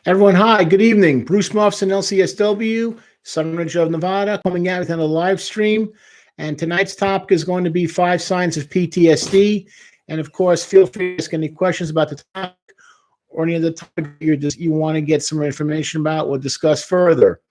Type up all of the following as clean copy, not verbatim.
Everyone, hi, good evening. Bruce Muffson, LCSW, Sunridge of Nevada, coming out with another live stream. And tonight's topic is going to be 5 signs of PTSD. And of course, feel free to ask any questions about the topic or any other topic you want to get some information about or discuss further.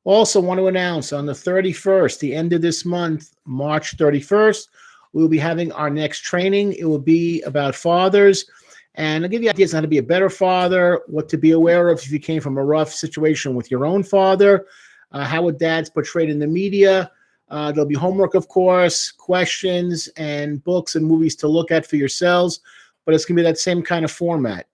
Also, want to announce on the 31st, the end of this month, March 31st, we will be having our next training. It will be about fathers. And I'll give you ideas on how to be a better father, what to be aware of if you came from a rough situation with your own father, how are dads portrayed in the media. There'll be homework, of course, questions, and books and movies to look at for yourselves. But it's going to be that same kind of format.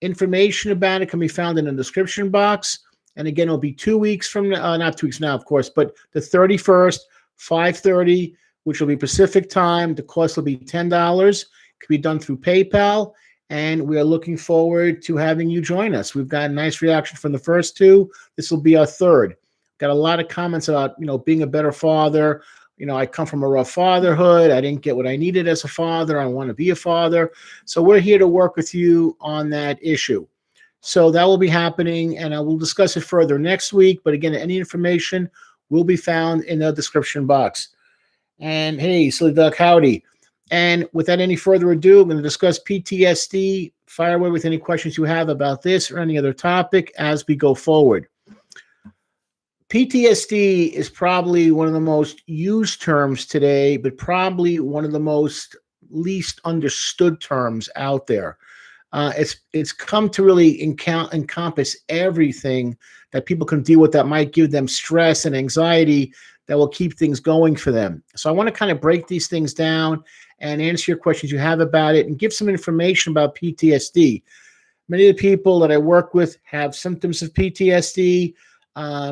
Information about it can be found in the description box. And again, it'll be 2 weeks from not 2 weeks now, of course, but the 31st, 5:30, which will be Pacific time. The cost will be $10. It can be done through PayPal. And we are looking forward to having you join us. We've got a nice reaction from the first two. This will be our third. Got a lot of comments about, being a better father. I come from a rough fatherhood. I didn't get what I needed as a father. I want to be a father. So we're here to work with you on that issue. So that will be happening, and I will discuss it further next week. But again, any information will be found in the description box. And hey, Silly Duck, howdy. And without any further ado, I'm going to discuss PTSD. Fire away with any questions you have about this or any other topic as we go forward. PTSD is probably one of the most used terms today, but probably one of the most least understood terms out there. It's come to really encompass everything that people can deal with that might give them stress and anxiety that will keep things going for them. So I want to kind of break these things down and answer your questions you have about it and give some information about PTSD. Many of the people that I work with have symptoms of PTSD.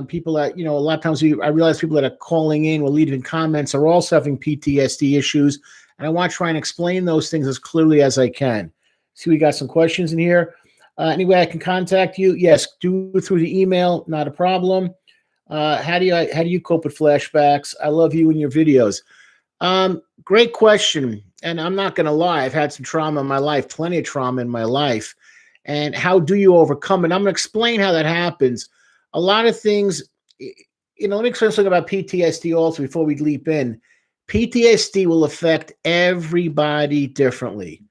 People that, a lot of times I realize people that are calling in or leaving comments are also having PTSD issues. And I want to try and explain those things as clearly as I can. See, we got some questions in here. Any way I can contact you? Yes, do it through the email, not a problem. How do you cope with flashbacks? I love you and your videos. Great question. And I'm not going to lie. I've had some trauma in my life, plenty of trauma in my life. And how do you overcome it? I'm going to explain how that happens. A lot of things, let me explain something about PTSD also before we leap in. PTSD will affect everybody differently.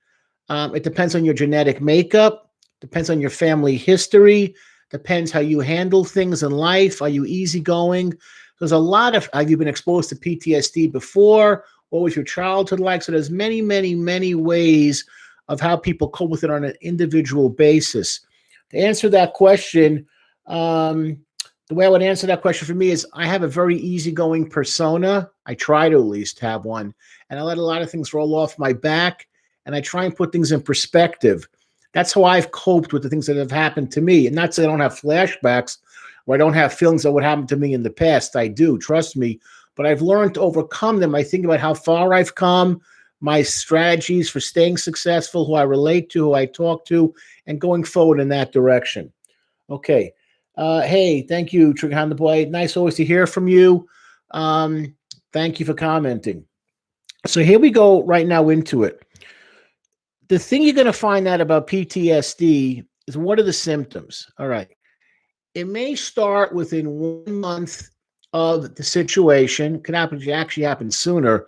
It depends on your genetic makeup, depends on your family history, depends how you handle things in life. Are you easygoing? There's a lot of, have you been exposed to PTSD before? What was your childhood like? So there's many, many, many ways of how people cope with it on an individual basis. To answer that question, the way I would answer that question for me is I have a very easygoing persona. I try to at least have one. And I let a lot of things roll off my back. And I try and put things in perspective. That's how I've coped with the things that have happened to me. And not that I don't have flashbacks or I don't have feelings of what happened to me in the past. I do, trust me. But I've learned to overcome them. I think about how far I've come, my strategies for staying successful, who I relate to, who I talk to, and going forward in that direction. Okay. Hey, thank you, Trighan the Boy. Nice always to hear from you. Thank you for commenting. So here we go right now into it. The thing you're going to find out about PTSD is what are the symptoms? All right. It may start within 1 month of the situation. It can actually happen sooner.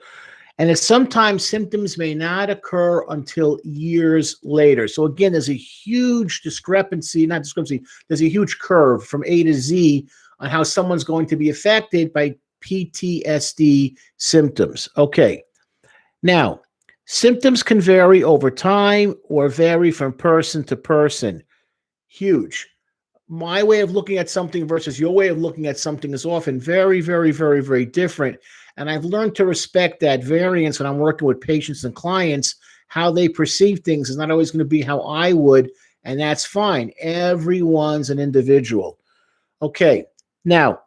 And sometimes symptoms may not occur until years later. So again, there's a huge there's a huge curve from A to Z on how someone's going to be affected by PTSD symptoms. Okay. Now, symptoms can vary over time or vary from person to person. Huge. My way of looking at something versus your way of looking at something is often very, very, very, very different. And I've learned to respect that variance when I'm working with patients and clients. How they perceive things is not always going to be how I would, and that's fine. Everyone's an individual. Okay, now,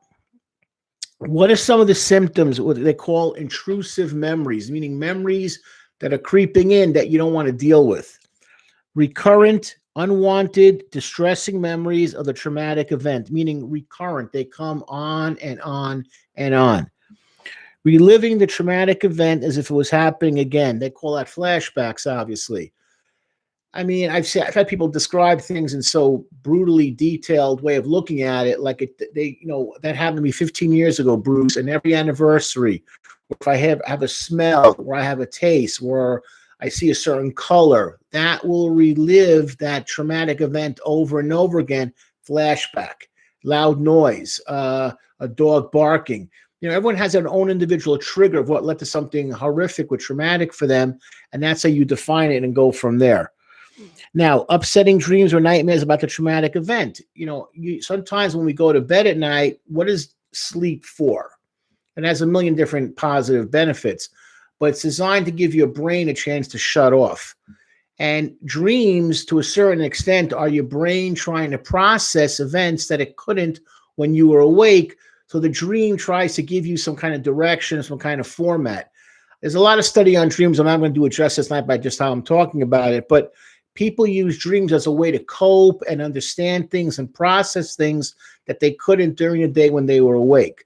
what are some of the symptoms, what they call intrusive memories, meaning memories that are creeping in that you don't want to deal with? Recurrent, unwanted, distressing memories of the traumatic event, meaning recurrent. They come on and on and on. Reliving the traumatic event as if it was happening again. They call that flashbacks, obviously. I mean, I've had people describe things in so brutally detailed way of looking at it, like that happened to me 15 years ago, Bruce. And every anniversary, or if I have a smell, or I have a taste, or I see a certain color, that will relive that traumatic event over and over again. Flashback, loud noise, a dog barking. Everyone has their own individual trigger of what led to something horrific or traumatic for them, and that's how you define it and go from there. Now, upsetting dreams or nightmares about the traumatic event. Sometimes when we go to bed at night, what is sleep for? It has a million different positive benefits, but it's designed to give your brain a chance to shut off. And dreams, to a certain extent, are your brain trying to process events that it couldn't when you were awake. So the dream tries to give you some kind of direction, some kind of format. There's a lot of study on dreams. I'm not going to do it justice tonight by just how I'm talking about it, but people use dreams as a way to cope and understand things and process things that they couldn't during the day when they were awake.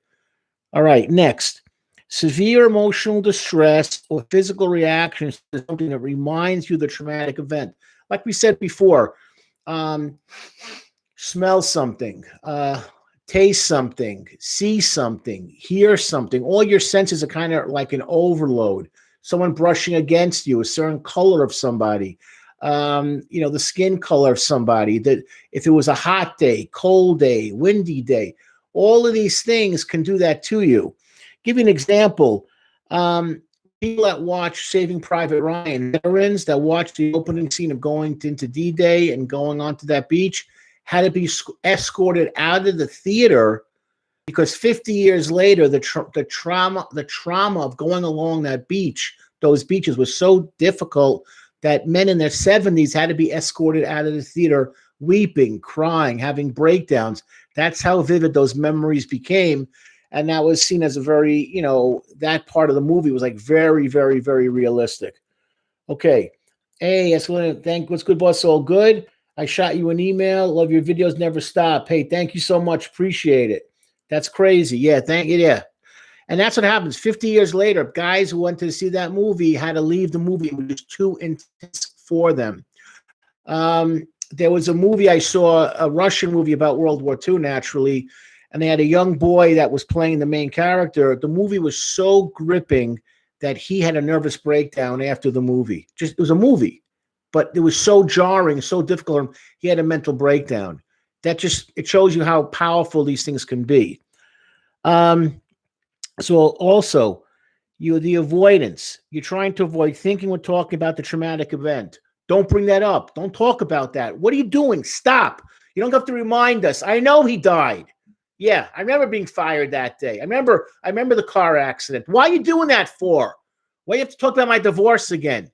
All right, next. Severe emotional distress or physical reactions to something that reminds you of the traumatic event. Like we said before, smell something, taste something, see something, hear something. All your senses are kind of like an overload. Someone brushing against you, a certain color of somebody, the skin color of somebody, that if it was a hot day, cold day, windy day, all of these things can do that to you. Give you an example. People that watch Saving Private Ryan, veterans that watch the opening scene of going into D-Day and going onto that beach, had to be escorted out of the theater because 50 years later, the trauma of going along that beach, those beaches, was so difficult that men in their 70s had to be escorted out of the theater, weeping, crying, having breakdowns. That's how vivid those memories became. And that was seen as a very, that part of the movie was like very, very, very realistic. Okay. Hey, what's good, boss? All good. I shot you an email. Love your videos. Never stop. Hey, thank you so much. Appreciate it. That's crazy. Yeah. Thank you. Yeah. And that's what happens. 50 years later, guys who went to see that movie had to leave the movie. It was too intense for them. There was a movie I saw, a Russian movie about World War II, naturally, and they had a young boy that was playing the main character. The movie was so gripping that he had a nervous breakdown after the movie. It was a movie, but it was so jarring, so difficult. He had a mental breakdown. It shows you how powerful these things can be. So also, the avoidance. You're trying to avoid thinking or talking about the traumatic event. Don't bring that up. Don't talk about that. What are you doing? Stop. You don't have to remind us. I know he died. Yeah, I remember being fired that day. I remember the car accident. Why are you doing that for? Why do you have to talk about my divorce again?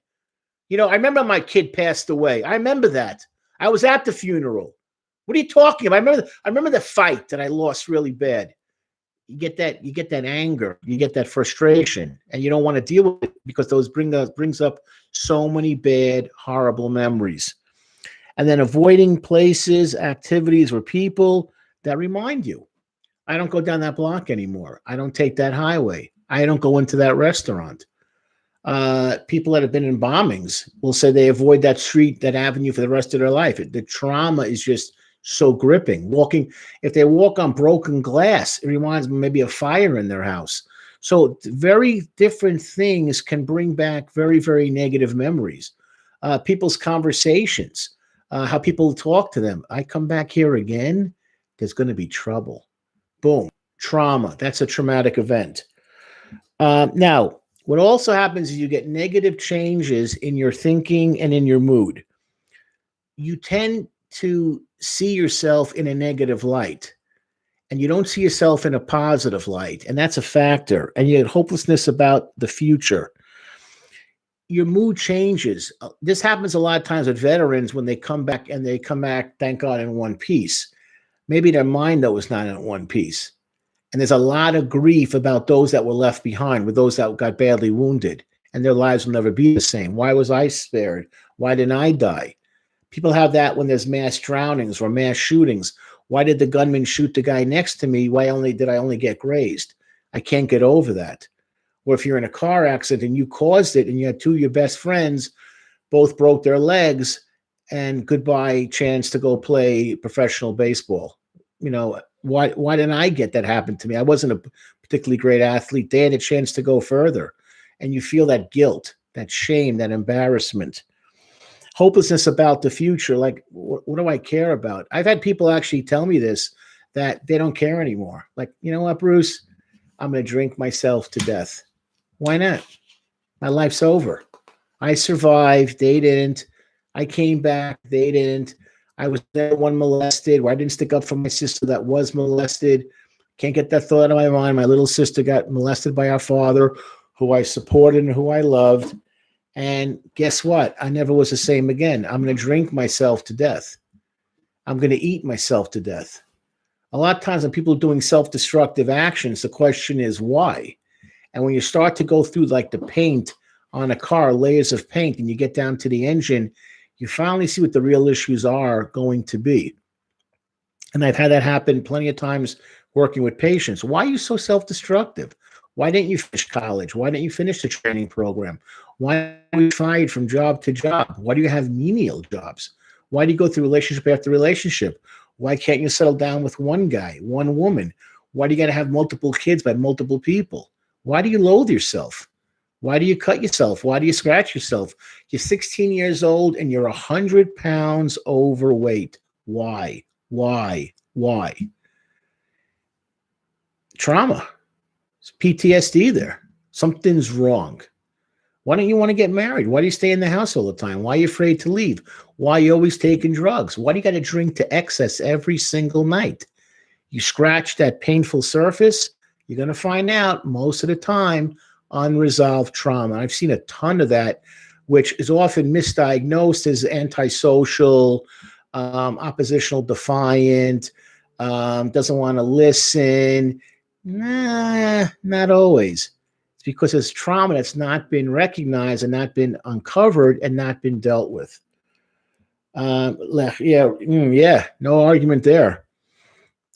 I remember my kid passed away. I remember that. I was at the funeral. What are you talking about? I remember the fight that I lost really bad. You get that anger, you get that frustration, and you don't want to deal with it because those brings up so many bad, horrible memories. And then avoiding places, activities, or people that remind you. I don't go down that block anymore. I don't take that highway. I don't go into that restaurant. People that have been in bombings will say they avoid that street, that avenue for the rest of their life. The trauma is just so gripping. If they walk on broken glass, it reminds them maybe of fire in their house. So very different things can bring back very, very negative memories. People's conversations, how people talk to them. I come back here again, there's going to be trouble. Boom, trauma. That's a traumatic event. Now, what also happens is you get negative changes in your thinking and in your mood. You tend to see yourself in a negative light, and you don't see yourself in a positive light, and that's a factor. And you get hopelessness about the future. Your mood changes. This happens a lot of times with veterans when they come back, thank God, in one piece. Maybe their mind, though, is not in one piece. And there's a lot of grief about those that were left behind, with those that got badly wounded, and their lives will never be the same. Why was I spared? Why didn't I die? People have that when there's mass drownings or mass shootings. Why did the gunman shoot the guy next to me? Why did I only get grazed? I can't get over that. Or if you're in a car accident and you caused it and you had two of your best friends, both broke their legs, and goodbye chance to go play professional baseball. Why didn't I get that happen to me? I wasn't a particularly great athlete. They had a chance to go further. And you feel that guilt, that shame, that embarrassment, hopelessness about the future. Like, what do I care about? I've had people actually tell me this, that they don't care anymore. Like, you know what, Bruce? I'm going to drink myself to death. Why not? My life's over. I survived. They didn't. I came back. They didn't. I was the one molested, where I didn't stick up for my sister that was molested. Can't get that thought out of my mind. My little sister got molested by our father, who I supported and who I loved. And guess what? I never was the same again. I'm going to drink myself to death. I'm going to eat myself to death. A lot of times when people are doing self-destructive actions, the question is why? And when you start to go through like the paint on a car, layers of paint, and you get down to the engine, you finally see what the real issues are going to be. And I've had that happen plenty of times working with patients. Why are you so self-destructive? Why didn't you finish college? Why didn't you finish the training program? Why are you fired from job to job? Why do you have menial jobs? Why do you go through relationship after relationship? Why can't you settle down with one guy, one woman? Why do you got to have multiple kids by multiple people? Why do you loathe yourself? Why do you cut yourself? Why do you scratch yourself? You're 16 years old and you're 100 pounds overweight. Why? Why? Why? Trauma. It's PTSD there. Something's wrong. Why don't you want to get married? Why do you stay in the house all the time? Why are you afraid to leave? Why are you always taking drugs? Why do you got to drink to excess every single night? You scratch that painful surface, you're going to find out most of the time unresolved trauma. I've seen a ton of that, which is often misdiagnosed as antisocial, oppositional defiant, doesn't want to listen. Nah, not always. It's because it's trauma that's not been recognized and not been uncovered and not been dealt with. Yeah, no argument there.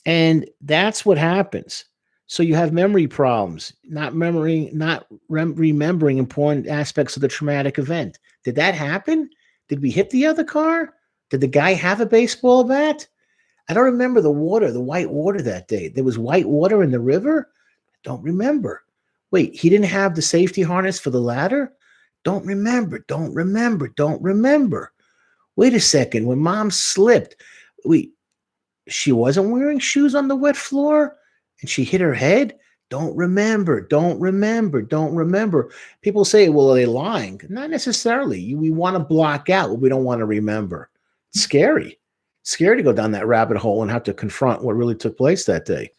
And that's what happens. So you have memory problems, not remembering important aspects of the traumatic event. Did that happen? Did we hit the other car? Did the guy have a baseball bat? I don't remember the water, the white water that day. There was white water in the river? I don't remember. Wait, he didn't have the safety harness for the ladder? Don't remember. Wait a second. When mom slipped, she wasn't wearing shoes on the wet floor and she hit her head? Don't remember. People say, well, are they lying? Not necessarily. We want to block out what we don't want to remember. It's scary. Scary to go down that rabbit hole and have to confront what really took place that day.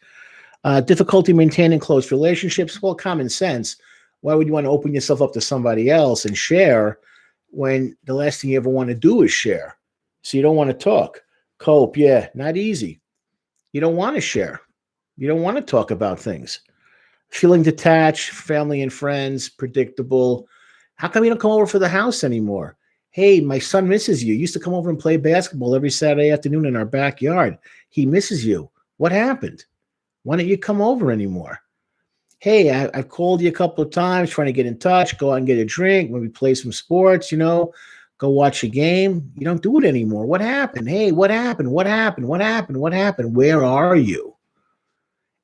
Difficulty maintaining close relationships. Well, common sense. Why would you want to open yourself up to somebody else and share when the last thing you ever want to do is share? So you don't want to talk. Cope, yeah, not easy. You don't want to share. You don't want to talk about things. Feeling detached, family and friends, predictable. How come you don't come over for the house anymore? Hey, my son misses you. He used to come over and play basketball every Saturday afternoon in our backyard. He misses you. What happened? Why don't you come over anymore? Hey, I've called you a couple of times trying to get in touch, go out and get a drink, maybe play some sports, go watch a game. You don't do it anymore. What happened? Hey, what happened? Where are you?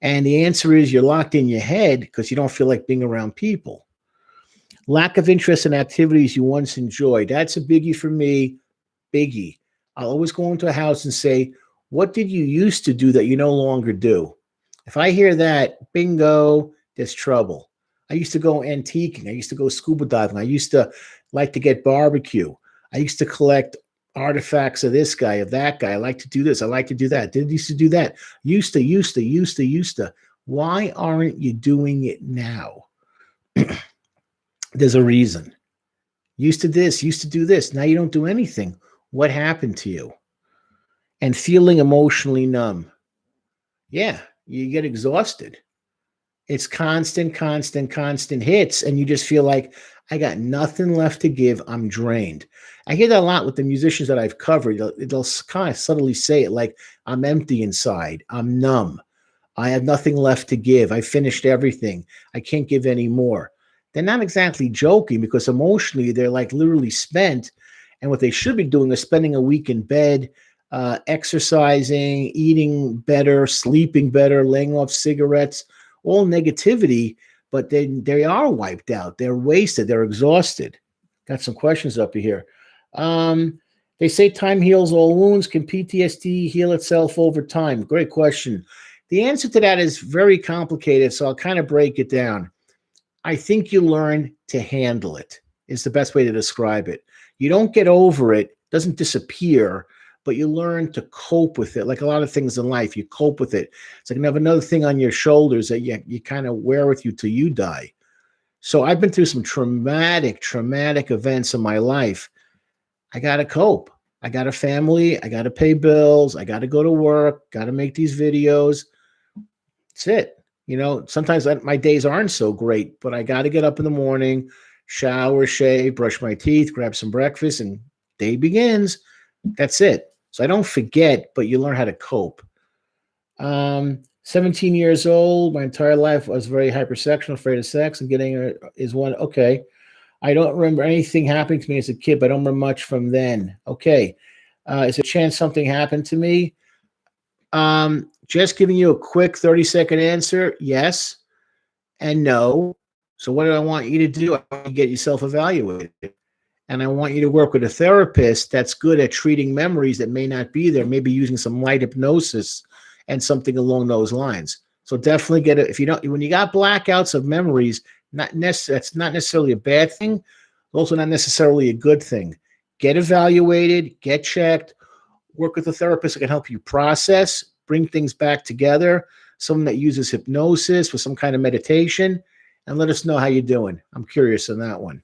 And the answer is you're locked in your head because you don't feel like being around people. Lack of interest in activities you once enjoyed. That's a biggie for me. Biggie. I'll always go into a house and say, what did you used to do that you no longer do? If I hear that, bingo, there's trouble. I used to go antiquing. I used to go scuba diving. I used to like to get barbecue. I used to collect artifacts of this guy, of that guy. I like to do this. I like to do that. Did used to do that. Used to. Why aren't you doing it now? There's a reason. Used to this, used to do this. Now you don't do anything. What happened to you? And feeling emotionally numb. Yeah, you get exhausted. It's constant hits. And you just feel like, I got nothing left to give. I'm drained. I hear that a lot with the musicians that I've covered. They'll kind of subtly say it like, I'm empty inside. I'm numb. I have nothing left to give. I finished everything. I can't give any more. They're not exactly joking because emotionally they're like literally spent And what they should be doing is spending a week in bed, exercising, eating better, sleeping better, laying off cigarettes, all negativity, but they are wiped out. They're wasted. They're exhausted. Got some questions up here. They say time heals all wounds. Can PTSD heal itself over time? Great question. The answer to that is very complicated, so I'll kind of break it down. I think you learn to handle it is the best way to describe it. You don't get over it, doesn't disappear, but you learn to cope with it. Like a lot of things in life, you cope with it. It's like you have another thing on your shoulders that you kind of wear with you till you die. So I've been through some traumatic events in my life. I got to cope. I got a family. I got to pay bills. I got to go to work. Got to make these videos. That's it. You know, sometimes my days aren't so great, but I got to get up in the morning, shower, shave, brush my teeth, grab some breakfast, and day begins. That's it. So I don't forget, but you learn how to cope. 17 years old. My entire life I was very hypersexual, afraid of sex, and getting is one. Okay. I don't remember anything happening to me as a kid, but I don't remember much from then. Okay. Is there a chance something happened to me? Just giving you a quick 30-second answer. Yes and no. So what do I want you to do? I want you to get yourself evaluated. And I want you to work with a therapist that's good at treating memories that may not be there, maybe using some light hypnosis and something along those lines. So definitely get it. If you don't, when you got blackouts of memories, that's not necessarily a bad thing. Also not necessarily a good thing. Get evaluated, get checked, work with a therapist that can help you process, bring things back together, someone that uses hypnosis with some kind of meditation, and let us know how you're doing. I'm curious on that one.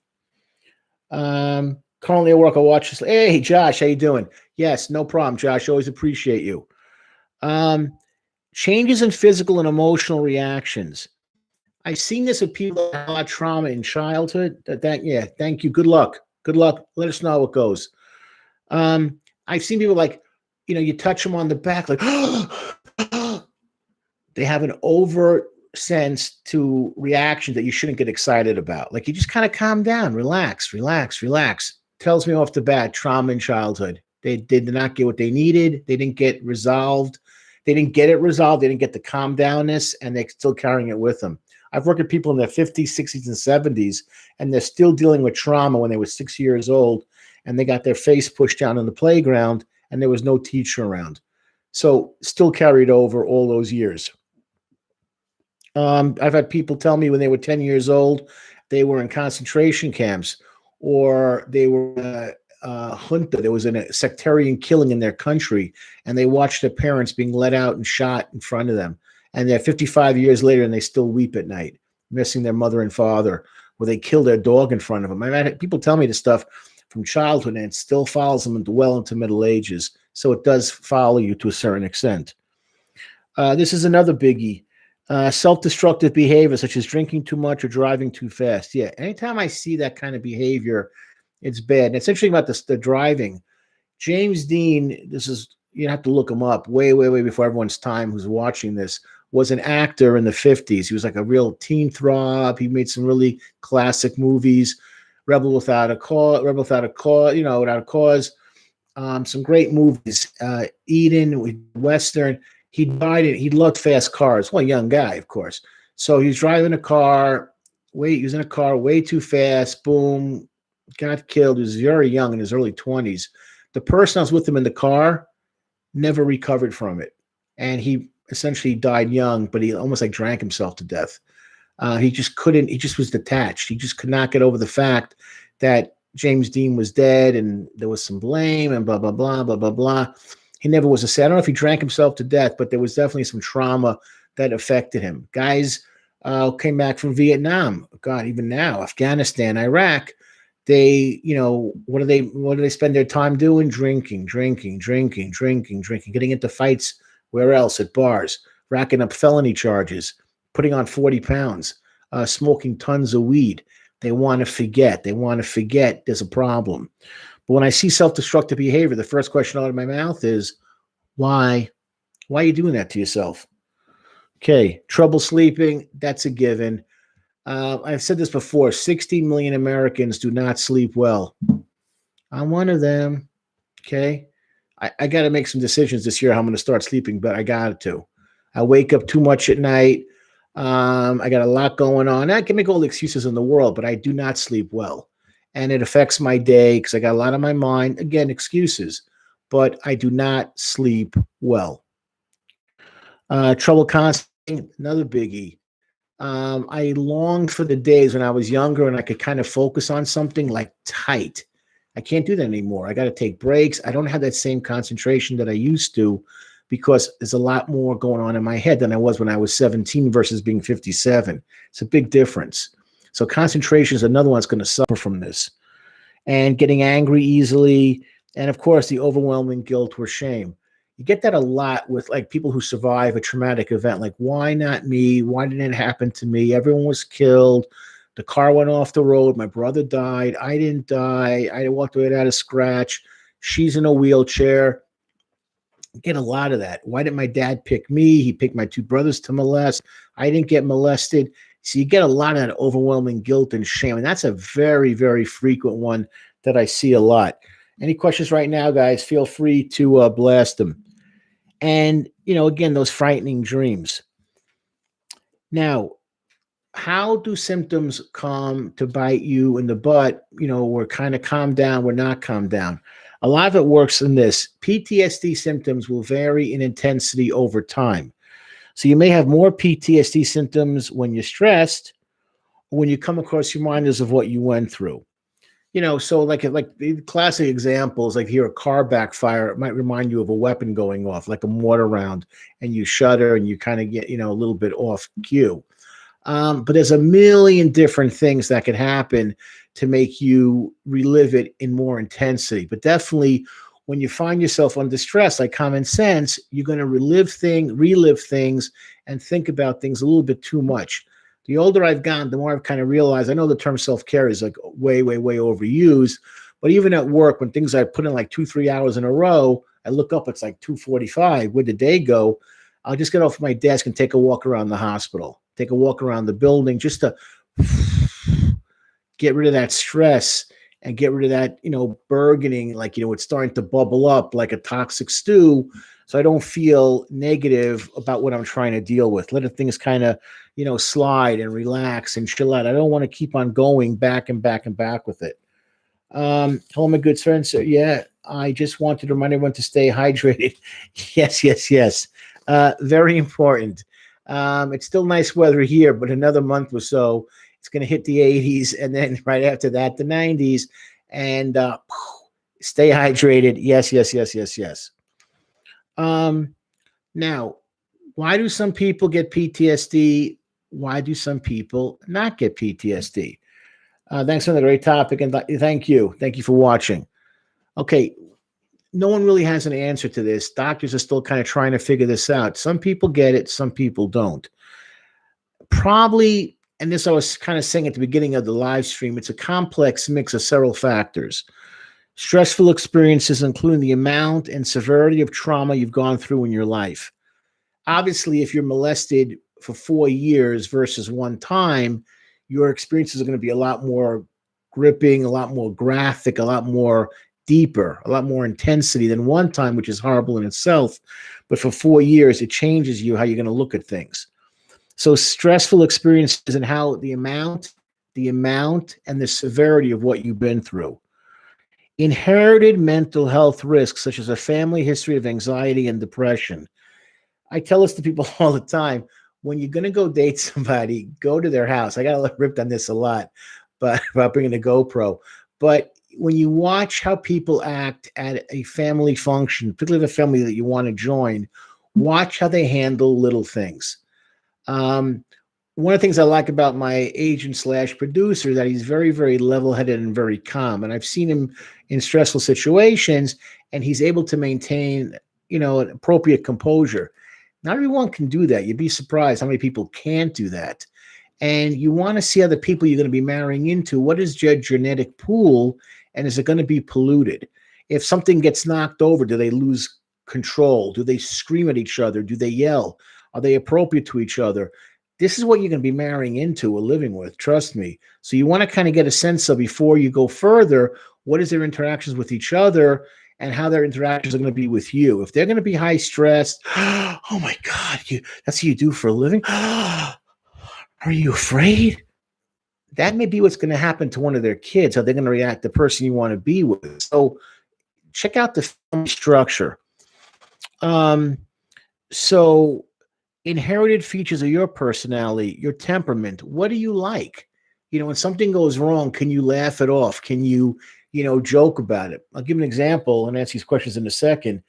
Currently at work, I watch this. Hey, Josh, how you doing? Yes, no problem, Josh. Always appreciate you. Changes in physical and emotional reactions. I've seen this with people that had a lot of trauma in childhood. Yeah, thank you. Good luck. Good luck. Let us know how it goes. I've seen people like, you touch them on the back, like, they have an overt sense to reaction that you shouldn't get excited about. Like you just kind of calm down, relax. Tells me off the bat, trauma in childhood. They did not get what they needed. They didn't get resolved. They didn't get it resolved. They didn't get the calm downness, and they're still carrying it with them. I've worked with people in their 50s, 60s, and 70s, and they're still dealing with trauma when they were 6 years old, and they got their face pushed down on the playground, and there was no teacher around. So still carried over all those years. I've had people tell me when they were 10 years old, they were in concentration camps, or they were junta. There was a sectarian killing in their country, and they watched their parents being let out and shot in front of them. And they're 55 years later, and they still weep at night, missing their mother and father, where they killed their dog in front of them. I've had people tell me this stuff from childhood, and it still follows them well into middle ages. So it does follow you to a certain extent. This is another biggie. Self-destructive behavior, such as drinking too much or driving too fast. Yeah, anytime I see that kind of behavior, it's bad. And it's interesting about the driving. James Dean, you have to look him up way before everyone's time who's watching this, was an actor in the 50s. He was like a real teen throb. He made some really classic movies, Without a Cause, some great movies. Eden, Western. He loved fast cars. Well, a young guy, of course. So he's driving a car. He was in a car way too fast. Boom, got killed. He was very young, in his early 20s. The person that was with him in the car never recovered from it. And he essentially died young, but he almost like drank himself to death. He just was detached. He just could not get over the fact that James Dean was dead and there was some blame and blah, blah, blah, blah, blah, blah. He never was I don't know if he drank himself to death, but there was definitely some trauma that affected him. Guys came back from Vietnam. God, even now, Afghanistan, Iraq, they, what do they spend their time doing? Drinking, getting into fights. Where else? At bars, racking up felony charges, putting on 40 pounds, smoking tons of weed. They want to forget. There's a problem. But when I see self-destructive behavior, the first question out of my mouth is, why? Why are you doing that to yourself? Okay, trouble sleeping, that's a given. I've said this before, 60 million Americans do not sleep well. I'm one of them. Okay. I got to make some decisions this year how I'm going to start sleeping, but I got to. I wake up too much at night. I got a lot going on. I can make all the excuses in the world, but I do not sleep well. And it affects my day because I got a lot on my mind. Again, excuses, but I do not sleep well. Trouble concentrating, another biggie. I longed for the days when I was younger and I could kind of focus on something like tight. I can't do that anymore. I got to take breaks. I don't have that same concentration that I used to because there's a lot more going on in my head than I was when I was 17 versus being 57. It's a big difference. So concentration is another one that's going to suffer from this. And getting angry easily. And of course, the overwhelming guilt or shame. You get that a lot with like people who survive a traumatic event. Like, why not me? Why didn't it happen to me? Everyone was killed. The car went off the road. My brother died. I didn't die. I walked away without a scratch. She's in a wheelchair. You get a lot of that. Why didn't my dad pick me? He picked my two brothers to molest. I didn't get molested. So you get a lot of that overwhelming guilt and shame. And that's a very, very frequent one that I see a lot. Any questions right now, guys? Feel free to blast them. And, again, those frightening dreams. Now, how do symptoms come to bite you in the butt? We're kind of calmed down, we're not calmed down. A lot of it works in this. PTSD symptoms will vary in intensity over time. So you may have more PTSD symptoms when you're stressed, or when you come across reminders of what you went through. So like the classic examples, like hear a car backfire, it might remind you of a weapon going off, like a mortar round, and you shudder and you kind of get, a little bit off cue. But there's a million different things that could happen to make you relive it in more intensity. But definitely when you find yourself under stress, like common sense, you're going to relive things, and think about things a little bit too much. The older I've gotten, the more I've kind of realized, I know the term self-care is like way, way, way overused, but even at work, when things I put in like 2-3 hours in a row, I look up, it's like 2:45. Where'd the day go? I'll just get off my desk and take a walk around the hospital, take a walk around the building, just to get rid of that stress and get rid of that, burgeoning, like, it's starting to bubble up like a toxic stew. So I don't feel negative about what I'm trying to deal with. Let things kind of, slide and relax and chill out. I don't want to keep on going back and back and back with it. Hello, my good friend. So yeah, I just wanted to remind everyone to stay hydrated. Yes. Very important. It's still nice weather here, but another month or so, it's going to hit the 80s. And then right after that, the 90s. And stay hydrated. Yes. Now, why do some people get PTSD? Why do some people not get PTSD? Thanks for the great topic, and thank you for watching. Okay, no one really has an answer to this. Doctors are still kind of trying to figure this out. Some people get it, some people don't. Probably, and this I was kind of saying at the beginning of the live stream, it's a complex mix of several factors. Stressful experiences, including the amount and severity of trauma you've gone through in your life. Obviously, if you're molested for 4 years versus one time, your experiences are going to be a lot more gripping, a lot more graphic, a lot more deeper, a lot more intensity than one time, which is horrible in itself. But for 4 years, it changes you, how you're going to look at things. So stressful experiences and how the amount, and the severity of what you've been through. Inherited mental health risks, such as a family history of anxiety and depression. I tell this to people all the time. When you're going to go date somebody, go to their house. I got ripped on this a lot, but about bringing a GoPro. But when you watch how people act at a family function, particularly the family that you want to join, watch how they handle little things. One of the things I like about my agent / producer, that he's very, very level-headed and very calm. And I've seen him in stressful situations, and he's able to maintain, an appropriate composure. Not everyone can do that. You'd be surprised how many people can't do that. And you want to see how the people you're going to be marrying into, what is your genetic pool, and is it going to be polluted? If something gets knocked over, do they lose control? Do they scream at each other? Do they yell? Are they appropriate to each other? this is what you're going to be marrying into or living with. Trust me. So you want to kind of get a sense of, before you go further, what is their interactions with each other and how their interactions are going to be with you. If they're going to be high stressed, oh my God, that's what you do for a living? Are you afraid? That may be what's going to happen to one of their kids, how they're going to react to the person you want to be with. So check out the family structure. So inherited features of your personality, your temperament. What do you like? When something goes wrong, can you laugh it off? Can you, joke about it? I'll give an example and answer these questions in a second.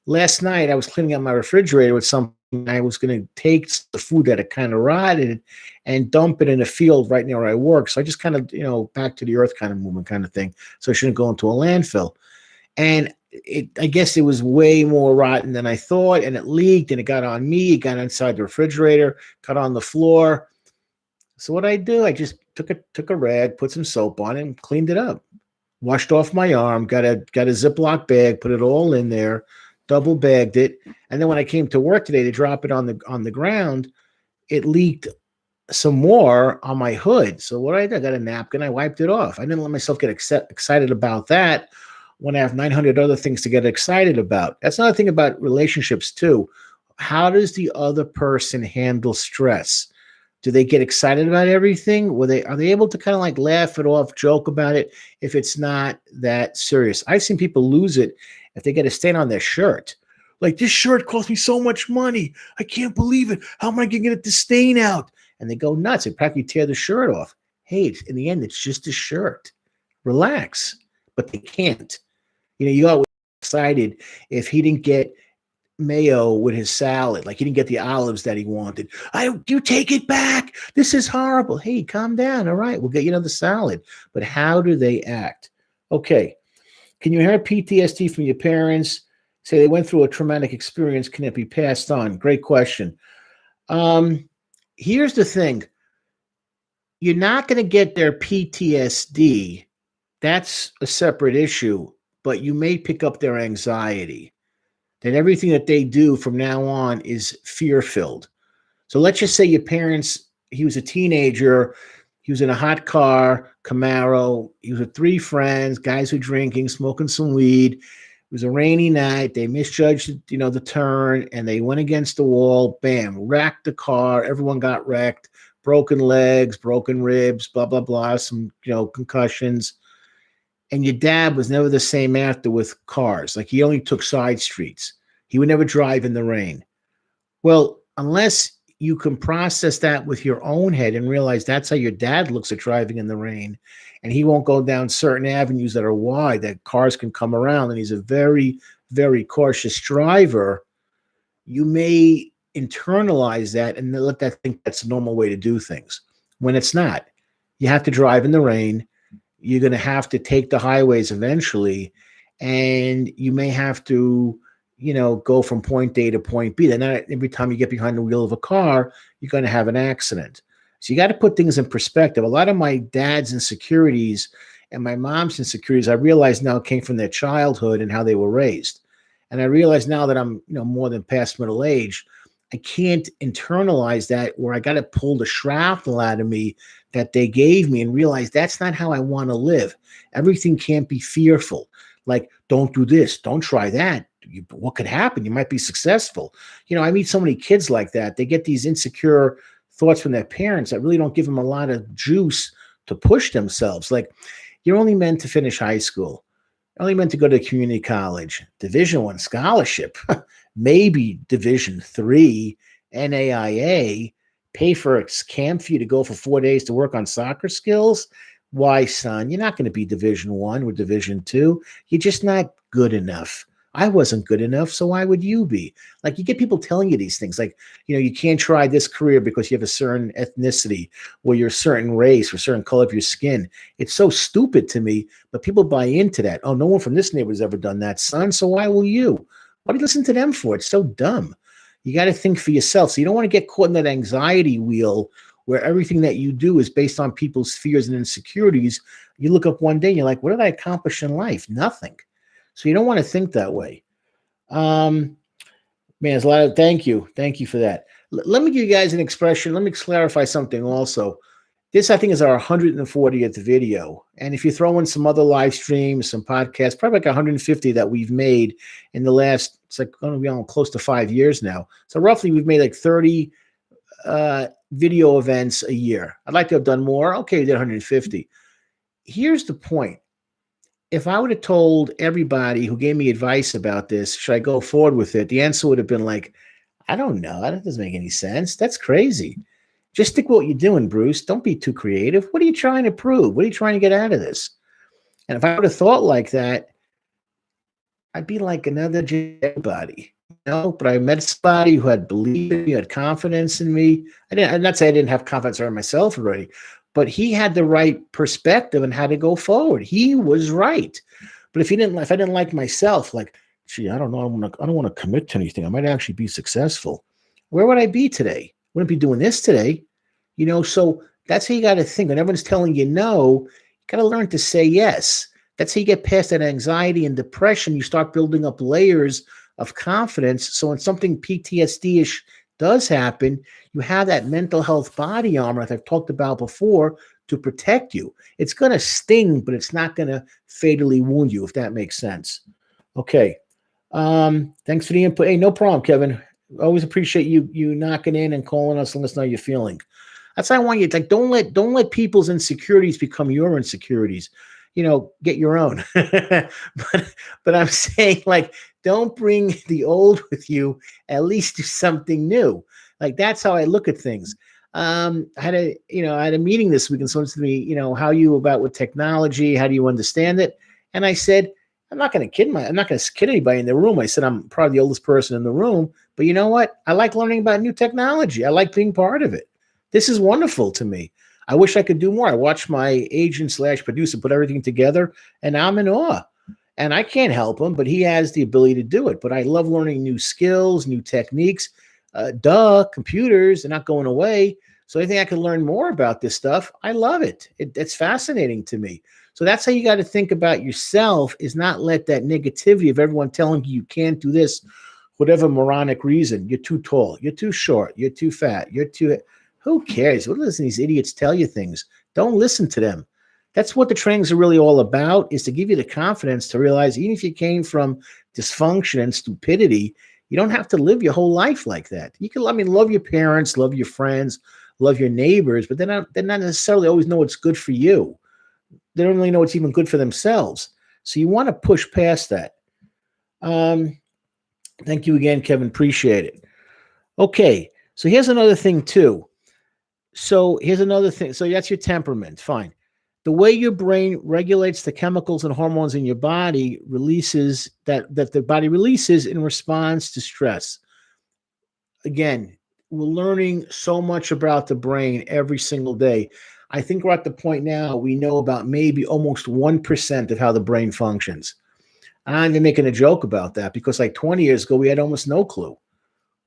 Last night, I was cleaning out my refrigerator with something. I was going to take the food that had kind of rotted and dump it in a field right near where I work. So I just kind of, back to the earth kind of movement kind of thing. So it shouldn't go into a landfill. And I guess it was way more rotten than I thought, and it leaked, and it got on me. It got inside the refrigerator, got on the floor. So what I do, I just took a rag, put some soap on it, and cleaned it up. Washed off my arm, got a Ziploc bag, put it all in there, double bagged it, and then when I came to work today to drop it on the ground, it leaked some more on my hood. So what I did, I got a napkin, I wiped it off. I didn't let myself get excited about that when I have 900 other things to get excited about. That's another thing about relationships too. How does the other person handle stress? Do they get excited about everything? Are they able to kind of like laugh it off, joke about it if it's not that serious? I've seen people lose it if they get a stain on their shirt. Like, this shirt cost me so much money. I can't believe it. How am I going to get the stain out? And they go nuts. They practically tear the shirt off. Hey, in the end, it's just a shirt. Relax. But they can't. You always excited if he didn't get mayo with his salad, like he didn't get the olives that he wanted. You take it back. This is horrible. Hey, calm down. All right, we'll get you another salad. But how do they act? Okay. Can you inherit PTSD from your parents? Say they went through a traumatic experience. Can it be passed on? Great question. Here's the thing. You're not going to get their PTSD. That's a separate issue. But you may pick up their anxiety. That everything that they do from now on is fear-filled. So let's just say your parents, he was a teenager, he was in a hot car, Camaro, he was with 3 friends, guys were drinking, smoking some weed. It was a rainy night, they misjudged, the turn, and they went against the wall, bam, wrecked the car, everyone got wrecked, broken legs, broken ribs, blah, blah, blah, some, concussions. And your dad was never the same after with cars. Like, he only took side streets. He would never drive in the rain. Well, unless you can process that with your own head and realize that's how your dad looks at driving in the rain, and he won't go down certain avenues that are wide, that cars can come around, and he's a very, very cautious driver, you may internalize that and let that think that's the normal way to do things, when it's not. You have to drive in the rain. You're going to have to take the highways eventually, and you may have to, go from point A to point B. Then not every time you get behind the wheel of a car, you're going to have an accident. So you got to put things in perspective. A lot of my dad's insecurities and my mom's insecurities, I realize now, came from their childhood and how they were raised. And I realize now that I'm, more than past middle age, I can't internalize that, where I got to pull the shrapnel out of me that they gave me and realize that's not how I want to live. Everything can't be fearful. Like, don't do this, don't try that. What could happen? You might be successful. I meet so many kids like that. They get these insecure thoughts from their parents that really don't give them a lot of juice to push themselves. Like, you're only meant to finish high school. You're only meant to go to community college, Division I scholarship, maybe Division III, NAIA, pay for a camp for you to go for 4 days to work on soccer skills. Why, son? You're not going to be Division I or Division II. You're just not good enough. I wasn't good enough, so why would you be? Like, you get people telling you these things, like, you can't try this career because you have a certain ethnicity, or you're a certain race, or a certain color of your skin. It's so stupid to me, but people buy into that. Oh, no one from this neighborhood has ever done that, son, so why will you? What do you listen to them for? It's so dumb. You got to think for yourself. So you don't want to get caught in that anxiety wheel where everything that you do is based on people's fears and insecurities. You look up one day and you're like, what did I accomplish in life? Nothing. So you don't want to think that way. Man, there's a lot of, thank you for that. Let me give you guys an expression. Let me clarify something also. This, I think, is our 140th video. And if you throw in some other live streams, some podcasts, probably like 150 that we've made in the last, it's like going to be on close to 5 years now. So roughly we've made like 30 video events a year. I'd like to have done more. Okay, we did 150. Here's the point. If I would have told everybody who gave me advice about this, should I go forward with it? The answer would have been like, I don't know. That doesn't make any sense. That's crazy. Just stick with what you're doing, Bruce. Don't be too creative. What are you trying to prove? What are you trying to get out of this? And if I would have thought like that, I'd be like another everybody. But I met somebody who had believed in me, had confidence in me. I'm not saying I didn't have confidence in myself already, but he had the right perspective and how to go forward. He was right. But if I didn't like myself, like, gee, I don't know, I don't want to commit to anything. I might actually be successful. Where would I be today? Wouldn't be doing this today. So that's how you got to think. When everyone's telling you no, you got to learn to say yes. That's how you get past that anxiety and depression. You start building up layers of confidence. So when something PTSD-ish does happen, you have that mental health body armor that I've talked about before to protect you. It's going to sting, but it's not going to fatally wound you, if that makes sense. Okay. Thanks for the input. Hey, no problem, Kevin. Always appreciate you knocking in and calling us and letting us know you're feeling. That's how I want you. Like, don't let people's insecurities become your insecurities. Get your own. but I'm saying, like, don't bring the old with you. At least do something new. Like, that's how I look at things. I had a meeting this week, and someone said to me, how are you about with technology? How do you understand it? And I said, I'm not going to kid anybody in the room. I said, I'm probably the oldest person in the room, but you know what? I like learning about new technology. I like being part of it. This is wonderful to me. I wish I could do more. I watch my agent / producer put everything together, and I'm in awe. And I can't help him, but he has the ability to do it. But I love learning new skills, new techniques. Computers, they're not going away. So anything I can learn more about this stuff, I love it. It's fascinating to me. So that's how you got to think about yourself, is not let that negativity of everyone telling you can't do this, whatever moronic reason. You're too tall. You're too short. You're too fat. Who cares? What listen these idiots tell you things? Don't listen to them. That's what the trainings are really all about, is to give you the confidence to realize even if you came from dysfunction and stupidity, you don't have to live your whole life like that. You can, love your parents, love your friends, love your neighbors, but they're not necessarily always know what's good for you. They don't really know what's even good for themselves. So you want to push past that. Thank you again, Kevin. Appreciate it. Okay. So here's another thing too. So that's your temperament. Fine. The way your brain regulates the chemicals and hormones in your body releases that the body releases in response to stress. Again, we're learning so much about the brain every single day. I think we're at the point now we know about maybe almost 1% of how the brain functions. I'm even making a joke about that because like 20 years ago, we had almost no clue.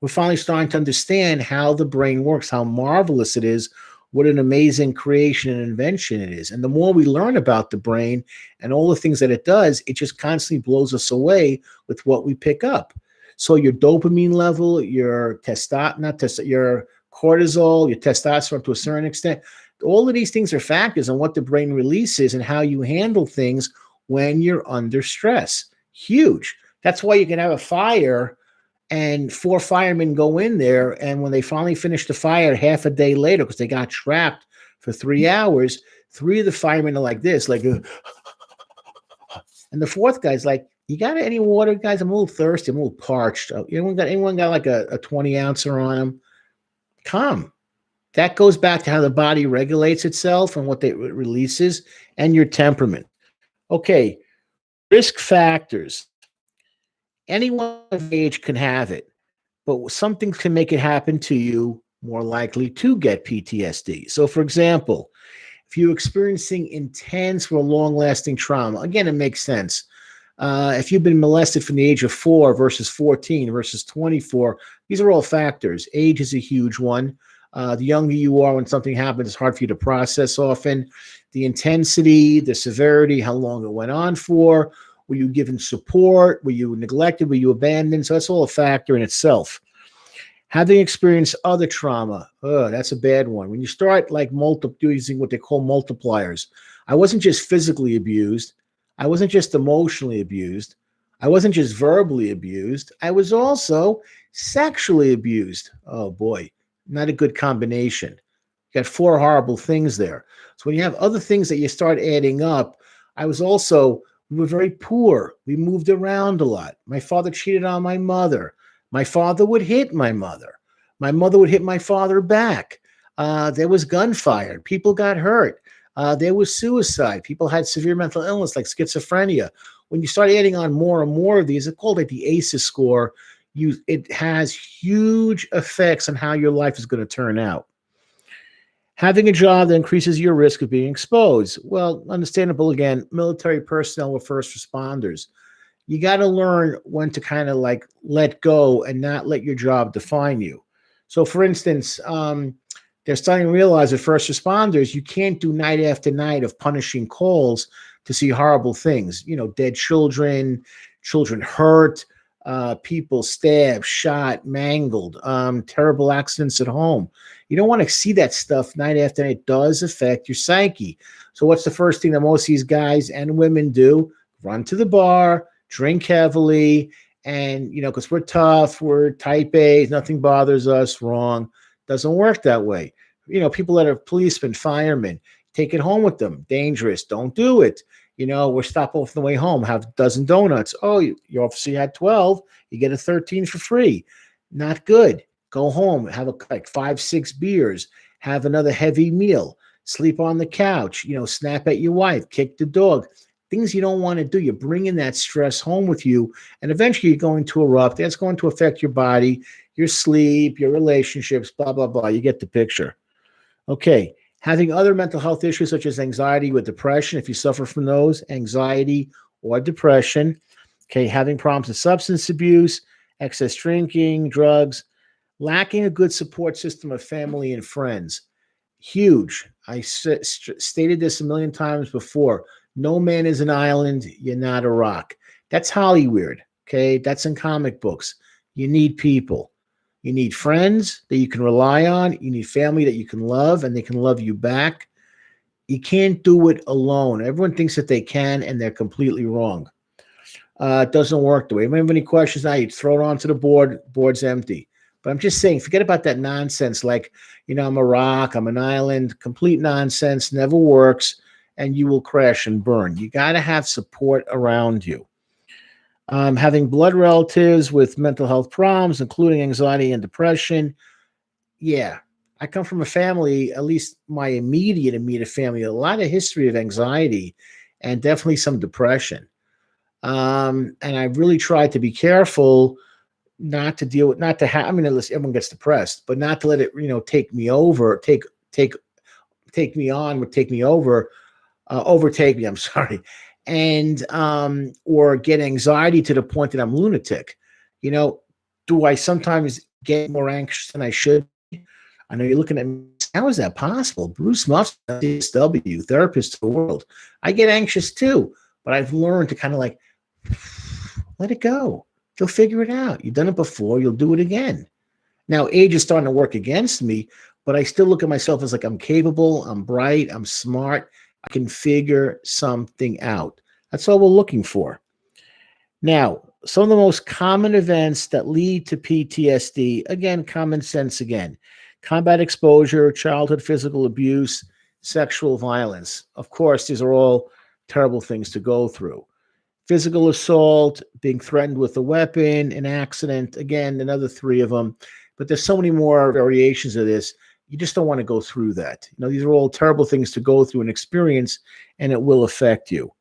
We're finally starting to understand how the brain works, how marvelous it is, what an amazing creation and invention it is. And the more we learn about the brain and all the things that it does, it just constantly blows us away with what we pick up. So your dopamine level, your your cortisol, your testosterone to a certain extent, all of these things are factors on what the brain releases and how you handle things when you're under stress. Huge. That's why you can have a fire and 4 firemen go in there, and when they finally finish the fire half a day later, because they got trapped for 3 hours, 3 of the firemen are like this, like, and the 4th guy's like, you got any water, guys? I'm a little thirsty. I'm a little parched. Anyone got like a 20 ouncer on them? Calm. That goes back to how the body regulates itself and what it releases, and your temperament. Okay, risk factors. Anyone of age can have it, but something can make it happen to you more likely to get PTSD. So, for example, if you're experiencing intense or long-lasting trauma, again, it makes sense. If you've been molested from the age of 4 versus 14 versus 24, these are all factors. Age is a huge one. The younger you are when something happens, it's hard for you to process often. The intensity, the severity, how long it went on for, were you given support, were you neglected, were you abandoned? So that's all a factor in itself. Having experienced other trauma, that's a bad one. When you start like using what they call multipliers, I wasn't just physically abused. I wasn't just emotionally abused. I wasn't just verbally abused. I was also sexually abused. Oh boy, not a good combination. You got four horrible things there. So when you have other things that you start adding up, I was also, we were very poor. We moved around a lot. My father cheated on my mother. My father would hit my mother. My mother would hit my father back. There was gunfire. People got hurt. There was suicide. People had severe mental illness like schizophrenia. When you start adding on more and more of these, it's called like the ACEs score. It has huge effects on how your life is going to turn out. Having a job that increases your risk of being exposed. Well, understandable again, military personnel or first responders. You got to learn when to kind of like let go and not let your job define you. So, for instance, they're starting to realize that first responders, you can't do night after night of punishing calls to see horrible things. You know, dead children, children hurt, people stabbed, shot, mangled, terrible accidents at home. You don't want to see that stuff night after night. It does affect your psyche. So what's the first thing that most of these guys and women do? Run to the bar, drink heavily, and, you know, because we're tough, we're type A, nothing bothers us, wrong. Doesn't work that way. You know, people that are policemen, firemen, take it home with them. Dangerous. Don't do it. You know, we're stop off the way home, have a dozen donuts. Oh, your officer had 12, you get a 13 for free. Not good. Go home, have like 5, 6 beers, have another heavy meal, sleep on the couch, you know, snap at your wife, kick the dog, things you don't want to do. You're bringing that stress home with you, and eventually you're going to erupt. That's going to affect your body, your sleep, your relationships, blah, blah, blah. You get the picture. Okay. Having other mental health issues such as anxiety with depression, if you suffer from those, anxiety or depression. Okay. Having problems with substance abuse, excess drinking, drugs, lacking a good support system of family and friends. Huge. I stated this a million times before. No man is an island. You're not a rock. That's Hollywood. Okay. That's in comic books. You need people. You need friends that you can rely on. You need family that you can love and they can love you back. You can't do it alone. Everyone thinks that they can, and they're completely wrong. It doesn't work the way. If you have any questions now, you throw it onto the board. Board's empty. But I'm just saying, forget about that nonsense. Like, you know, I'm a rock, I'm an island. Complete nonsense, never works, and you will crash and burn. You got to have support around you. Having blood relatives with mental health problems, including anxiety and depression. Yeah, I come from a family, at least my immediate family, a lot of history of anxiety and definitely some depression. And I really tried to be careful not to deal with, not to have, I mean, listen, everyone gets depressed, but not to let it, you know, take me over, take me on, would take me over, overtake me, I'm sorry. And, or get anxiety to the point that I'm lunatic. You know, do I sometimes get more anxious than I should? I know you're looking at me. How is that possible? Bruce Muffs, Ptsd, therapist of the world. I get anxious too, but I've learned to kind of like let it go. You'll figure it out. You've done it before. You'll do it again. Now, age is starting to work against me, but I still look at myself as like I'm capable, I'm bright, I'm smart. I can figure something out. That's all we're looking for. Now, some of the most common events that lead to PTSD, again, common sense again. Combat exposure, childhood physical abuse, sexual violence. Of course, these are all terrible things to go through. Physical assault, being threatened with a weapon, an accident, again, another 3 of them. But there's so many more variations of this. You just don't want to go through that. You know, these are all terrible things to go through and experience, and it will affect you.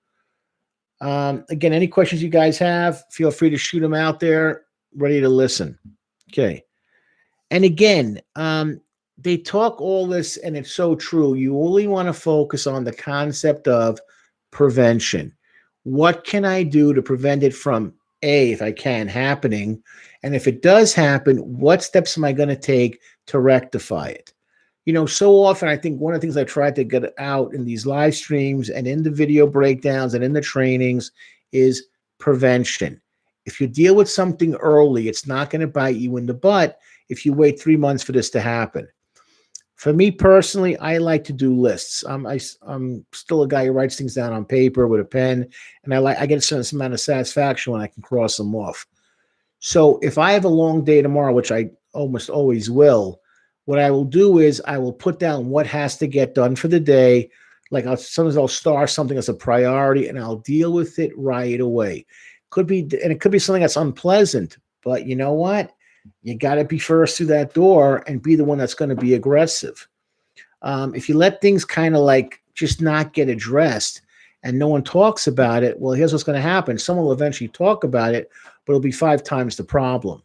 Again, any questions you guys have, feel free to shoot them out there. Ready to listen. Okay. And again, they talk all this, and it's so true. You only want to focus on the concept of prevention. What can I do to prevent it from, A, if I can, happening? And if it does happen, what steps am I going to take to rectify it? You know, so often I think one of the things I tried to get out in these live streams and in the video breakdowns and in the trainings is prevention. If you deal with something early, it's not going to bite you in the butt if you wait 3 months for this to happen. For me personally, I like to do lists. I'm still a guy who writes things down on paper with a pen, and I get a certain amount of satisfaction when I can cross them off. So if I have a long day tomorrow, which I almost always will, what I will do is I will put down what has to get done for the day. Like sometimes I'll star something as a priority, and I'll deal with it right away. It could be something that's unpleasant, but you know what? You got to be first through that door and be the one that's going to be aggressive. If you let things kind of like just not get addressed and no one talks about it, well, here's what's going to happen. Someone will eventually talk about it, but it'll be 5 times the problem.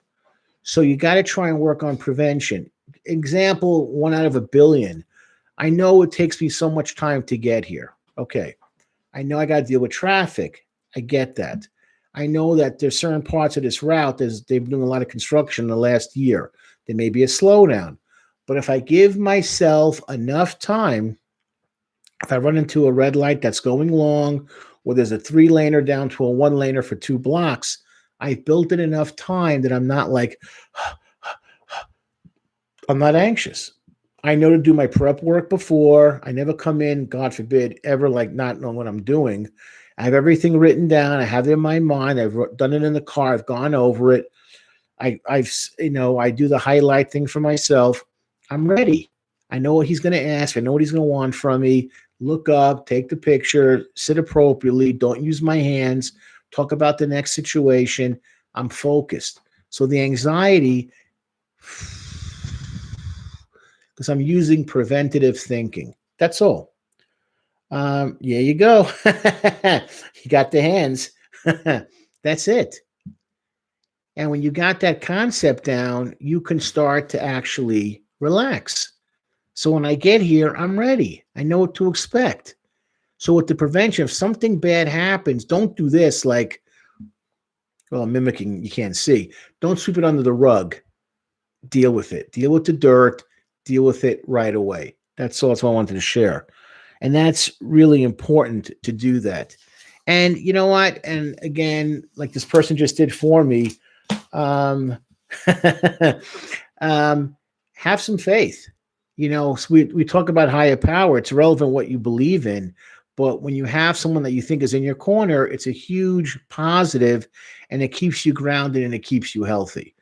So you got to try and work on prevention. Example, 1 out of a billion. I know it takes me so much time to get here. Okay. I know I got to deal with traffic. I get that. I know that there's certain parts of this route, they've been doing a lot of construction in the last year. There may be a slowdown. But if I give myself enough time, if I run into a red light that's going long, or there's a 3-laner down to a 1-laner for 2 blocks, I've built in enough time that I'm not like, I'm not anxious. I know to do my prep work before. I never come in, God forbid, ever like not knowing what I'm doing. I have everything written down. I have it in my mind. I've done it in the car. I've gone over it. I do the highlight thing for myself. I'm ready. I know what he's going to ask. I know what he's going to want from me. Look up, take the picture, sit appropriately. Don't use my hands. Talk about the next situation. I'm focused. So the anxiety, because I'm using preventative thinking. That's all. Yeah, you go. You got the hands. That's it. And when you got that concept down, you can start to actually relax. So when I get here, I'm ready. I know what to expect. So with the prevention, if something bad happens, don't do this like, well, I'm mimicking, you can't see. Don't sweep it under the rug. Deal with it. Deal with the dirt. Deal with it right away. That's all. That's what I wanted to share. And that's really important to do that. And you know what? And again, like this person just did for me, um, have some faith. So we talk about higher power. It's relevant what you believe in. But when you have someone that you think is in your corner, it's a huge positive, and it keeps you grounded and it keeps you healthy.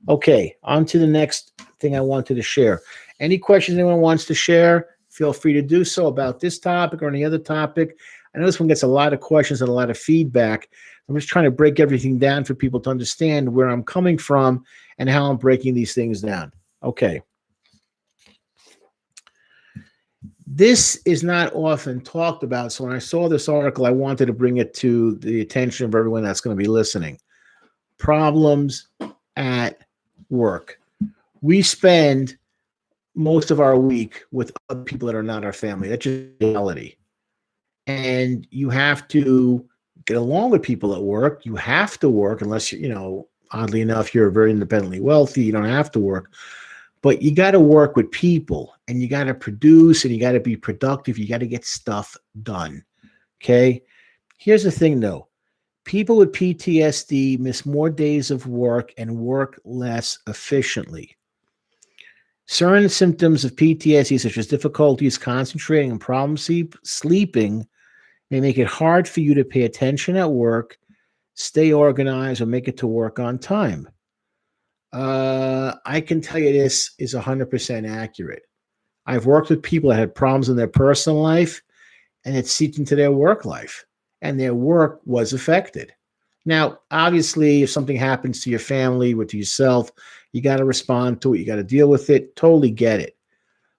Okay, on to the next thing I wanted to share. Any questions anyone wants to share, feel free to do so about this topic or any other topic. I know this one gets a lot of questions and a lot of feedback. I'm just trying to break everything down for people to understand where I'm coming from and how I'm breaking these things down. Okay. This is not often talked about. So when I saw this article, I wanted to bring it to the attention of everyone that's going to be listening. Problems at work. We spend most of our week with other people that are not our family. That's just reality. And you have to get along with people at work. You have to work unless, oddly enough, you're very independently wealthy. You don't have to work. But you got to work with people, and you got to produce, and you got to be productive. You got to get stuff done. Okay? Here's the thing, though. People with PTSD miss more days of work and work less efficiently. Certain symptoms of PTSD, such as difficulties concentrating and problem sleeping, may make it hard for you to pay attention at work, stay organized, or make it to work on time. I can tell you this is 100% accurate. I've worked with people that had problems in their personal life, and it seeped into their work life, and their work was affected. Now, obviously, if something happens to your family or to yourself, you got to respond to it. You got to deal with it. Totally get it.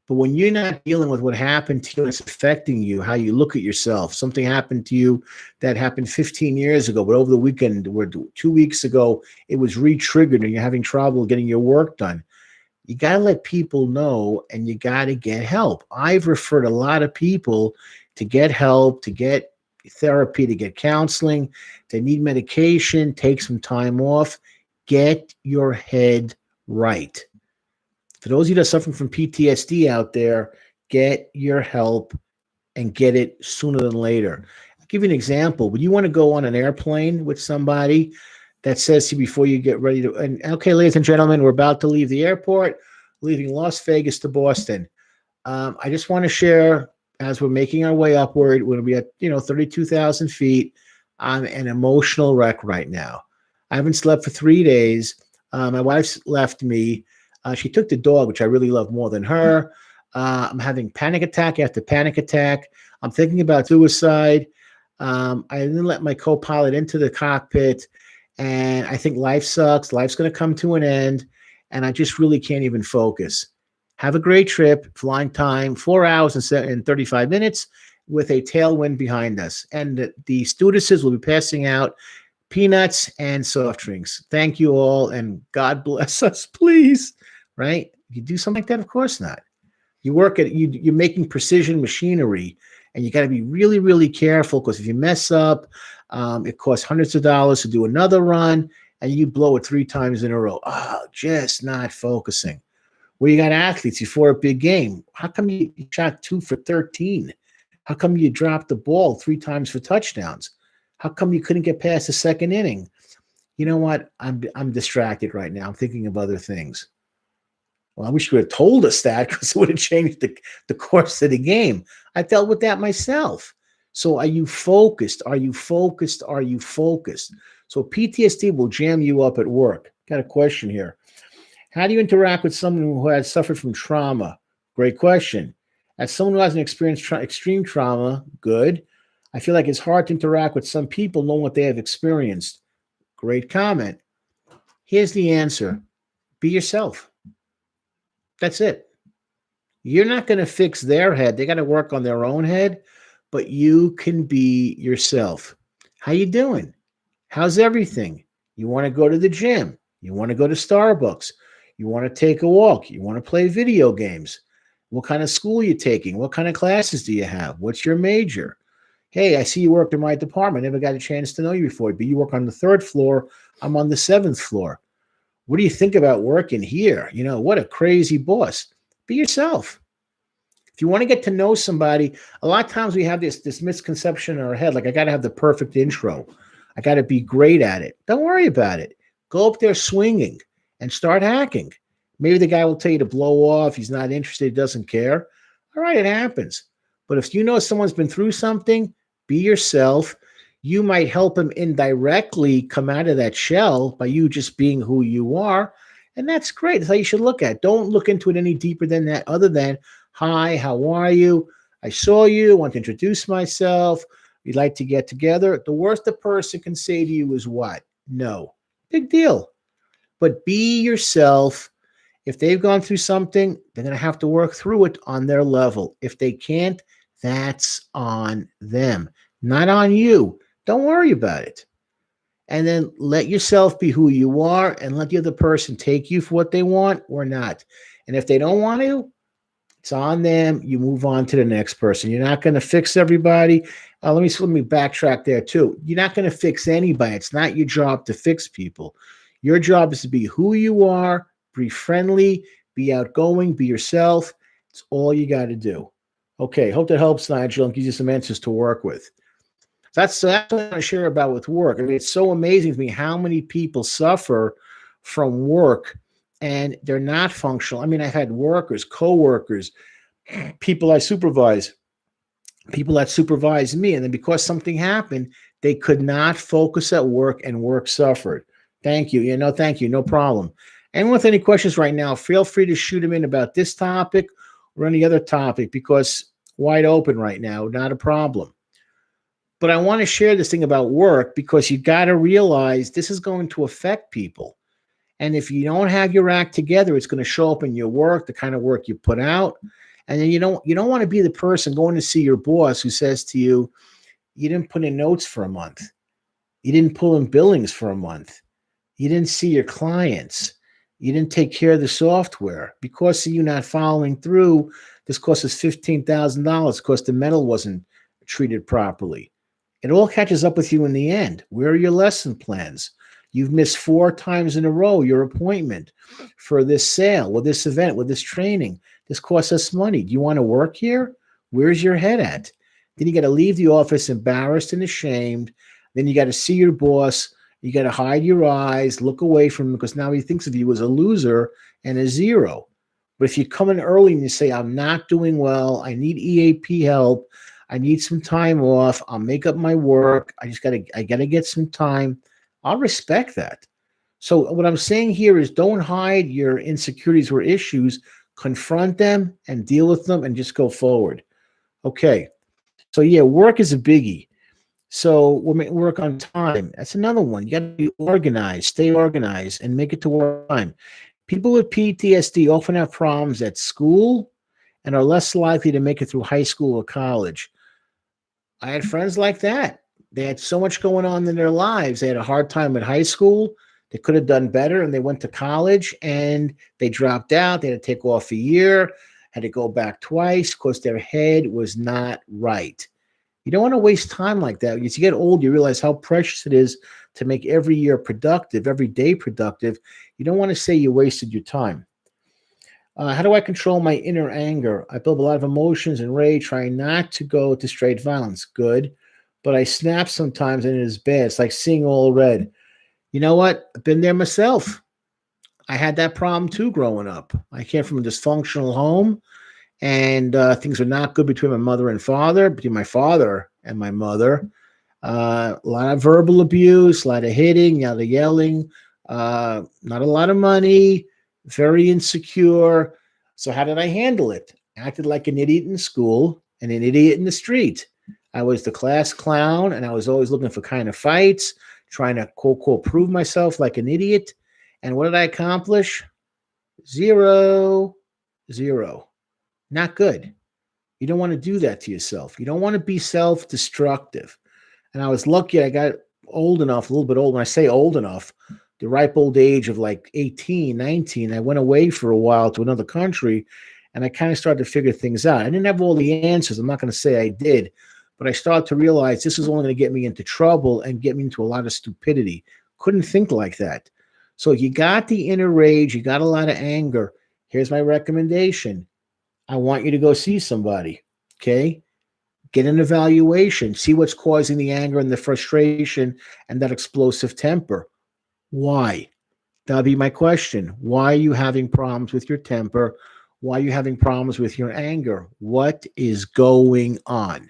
But when you're not dealing with what happened to you and it's affecting you, how you look at yourself, something happened to you that happened 15 years ago, but over the weekend or 2 weeks ago, it was re-triggered and you're having trouble getting your work done. You got to let people know, and you got to get help. I've referred a lot of people to get help, to get therapy, to get counseling, to need medication, take some time off. Get your head right. For those of you that are suffering from PTSD out there, get your help and get it sooner than later. I'll give you an example. When you want to go on an airplane with somebody that says to you before you get ready to, and okay, ladies and gentlemen, we're about to leave the airport, leaving Las Vegas to Boston. I just want to share, as we're making our way upward, we're going to be at, 32,000 feet. I'm an emotional wreck right now. I haven't slept for 3 days. My wife's left me. She took the dog, which I really love more than her. I'm having panic attack after panic attack. I'm thinking about suicide. I didn't let my co-pilot into the cockpit, and I think life sucks. Life's going to come to an end, and I just really can't even focus. Have a great trip. Flying time, 4 hours and 35 minutes with a tailwind behind us. And the stewardesses will be passing out peanuts and soft drinks. Thank you all, and God bless us, please. Right? You do something like that? Of course not. You work at, you're making precision machinery, and you got to be really, really careful, because if you mess up, it costs hundreds of dollars to do another run, and you blow it 3 times in a row. Oh, just not focusing. Well, you got athletes before a big game. How come you shot 2 for 13? How come you dropped the ball 3 times for touchdowns? How come you couldn't get past the second inning? You know what? I'm distracted right now. I'm thinking of other things. Well, I wish you would have told us that, because it would have changed the course of the game. I dealt with that myself. So are you focused? Are you focused? Are you focused? So PTSD will jam you up at work. Got a question here. How do you interact with someone who has suffered from trauma? Great question. As someone who hasn't experienced extreme trauma, good. I feel like it's hard to interact with some people knowing what they have experienced. Great comment. Here's the answer. Be yourself. That's it. You're not going to fix their head. They got to work on their own head, but you can be yourself. How you doing? How's everything? You want to go to the gym? You want to go to Starbucks? You want to take a walk? You want to play video games? What kind of school are you taking? What kind of classes do you have? What's your major? Hey, I see you worked in my department. I never got a chance to know you before, but you work on the 3rd floor. I'm on the 7th floor. What do you think about working here? What a crazy boss. Be yourself. If you want to get to know somebody, a lot of times we have this misconception in our head, like I got to have the perfect intro. I got to be great at it. Don't worry about it. Go up there swinging and start hacking. Maybe the guy will tell you to blow off. He's not interested. He doesn't care. All right, it happens. But if you know someone's been through something, be yourself. You might help him indirectly come out of that shell by you just being who you are. And that's great. That's how you should look at it. Don't look into it any deeper than that, other than, hi, how are you? I saw you. Want to introduce myself. We'd like to get together. The worst a person can say to you is what? No. Big deal. But be yourself. If they've gone through something, they're going to have to work through it on their level. If they can't, that's on them, not on you. Don't worry about it. And then let yourself be who you are, and let the other person take you for what they want or not. And if they don't want to, it's on them. You move on to the next person. You're not going to fix everybody. Let me backtrack there too. You're not going to fix anybody. It's not your job to fix people. Your job is to be who you are, be friendly, be outgoing, be yourself. It's all you got to do. Okay, hope that helps, Nigel, and gives you some answers to work with. That's what I want to share about with work. I mean, it's so amazing to me how many people suffer from work and they're not functional. I mean, I've had workers, co-workers, people I supervise, people that supervise me, and then because something happened, they could not focus at work, and work suffered. Thank you. Thank you. No problem. Anyone with any questions right now, feel free to shoot them in about this topic or any other topic, because wide open right now, not a problem. But I want to share this thing about work, because you got to realize this is going to affect people. And if you don't have your act together, it's going to show up in your work, the kind of work you put out. And then you don't want to be the person going to see your boss who says to you, you didn't put in notes for a month. You didn't pull in billings for a month. You didn't see your clients. You didn't take care of the software. Because of you not following through, this cost us $15,000 because the metal wasn't treated properly. It all catches up with you in the end. Where are your lesson plans? You've missed 4 times in a row your appointment for this sale, or this event, with this training. This costs us money. Do you want to work here? Where's your head at? Then you got to leave the office embarrassed and ashamed. Then you got to see your boss You got to hide your eyes, look away from him, because now he thinks of you as a loser and a zero. But if you come in early and you say, I'm not doing well, I need EAP help, I need some time off, I'll make up my work, I gotta get some time, I'll respect that. So what I'm saying here is don't hide your insecurities or issues, confront them and deal with them and just go forward. Okay. So yeah, work is a biggie. So we'll work on time. That's another one. You got to be organized, stay organized, and make it to work time. People with PTSD often have problems at school and are less likely to make it through high school or college. I had friends like that. They had so much going on in their lives. They had a hard time at high school. They could have done better, and they went to college and they dropped out. They had to take off a year, had to go back twice because their head was not right. You don't want to waste time like that. As you get old, you realize how precious it is to make every year productive, every day productive. You don't want to say you wasted your time. How do I control my inner anger? I build a lot of emotions and rage, trying not to go to straight violence. Good. But I snap sometimes and it is bad. It's like seeing all red. You know what? I've been there myself. I had that problem too growing up. I came from a dysfunctional home, and things were not good between my mother and father, between my father and my mother. A lot of verbal abuse, a lot of hitting, a lot of yelling, not a lot of money, very insecure. So how did I handle it? I acted like an idiot in school and an idiot in the street. I was the class clown, and I was always looking for kind of fights, trying to quote, quote, prove myself like an idiot. And what did I accomplish? Zero. Not good. You don't want to do that to yourself. You don't want to be self-destructive. And I was lucky I got old enough, a little bit old. When I say old enough, the ripe old age of like 18, 19, I went away for a while to another country, and I kind of started to figure things out. I didn't have all the answers. I'm not going to say I did, but I started to realize this is only going to get me into trouble and get me into a lot of stupidity. Couldn't think like that. So you got the inner rage, you got a lot of anger. Here's my recommendation. I want you to go see somebody, okay? Get an evaluation, see what's causing the anger and the frustration and that explosive temper. Why? That'll be my question. Why are you having problems with your temper? Why are you having problems with your anger? What is going on?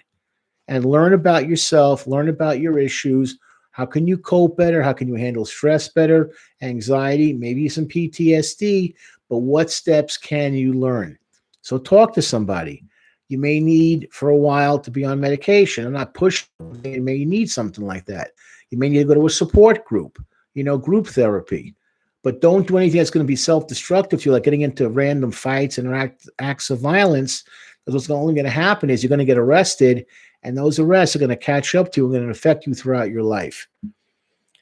And learn about yourself, learn about your issues. How can you cope better? How can you handle stress better, anxiety, maybe some PTSD, but what steps can you learn? So talk to somebody. You may need for a while to be on medication. I'm not pushing. You may need something like that. You may need to go to a support group, group therapy. But don't do anything that's going to be self-destructive to you, like getting into random fights and acts of violence. Because what's only going to happen is you're going to get arrested, and those arrests are going to catch up to you and going to affect you throughout your life.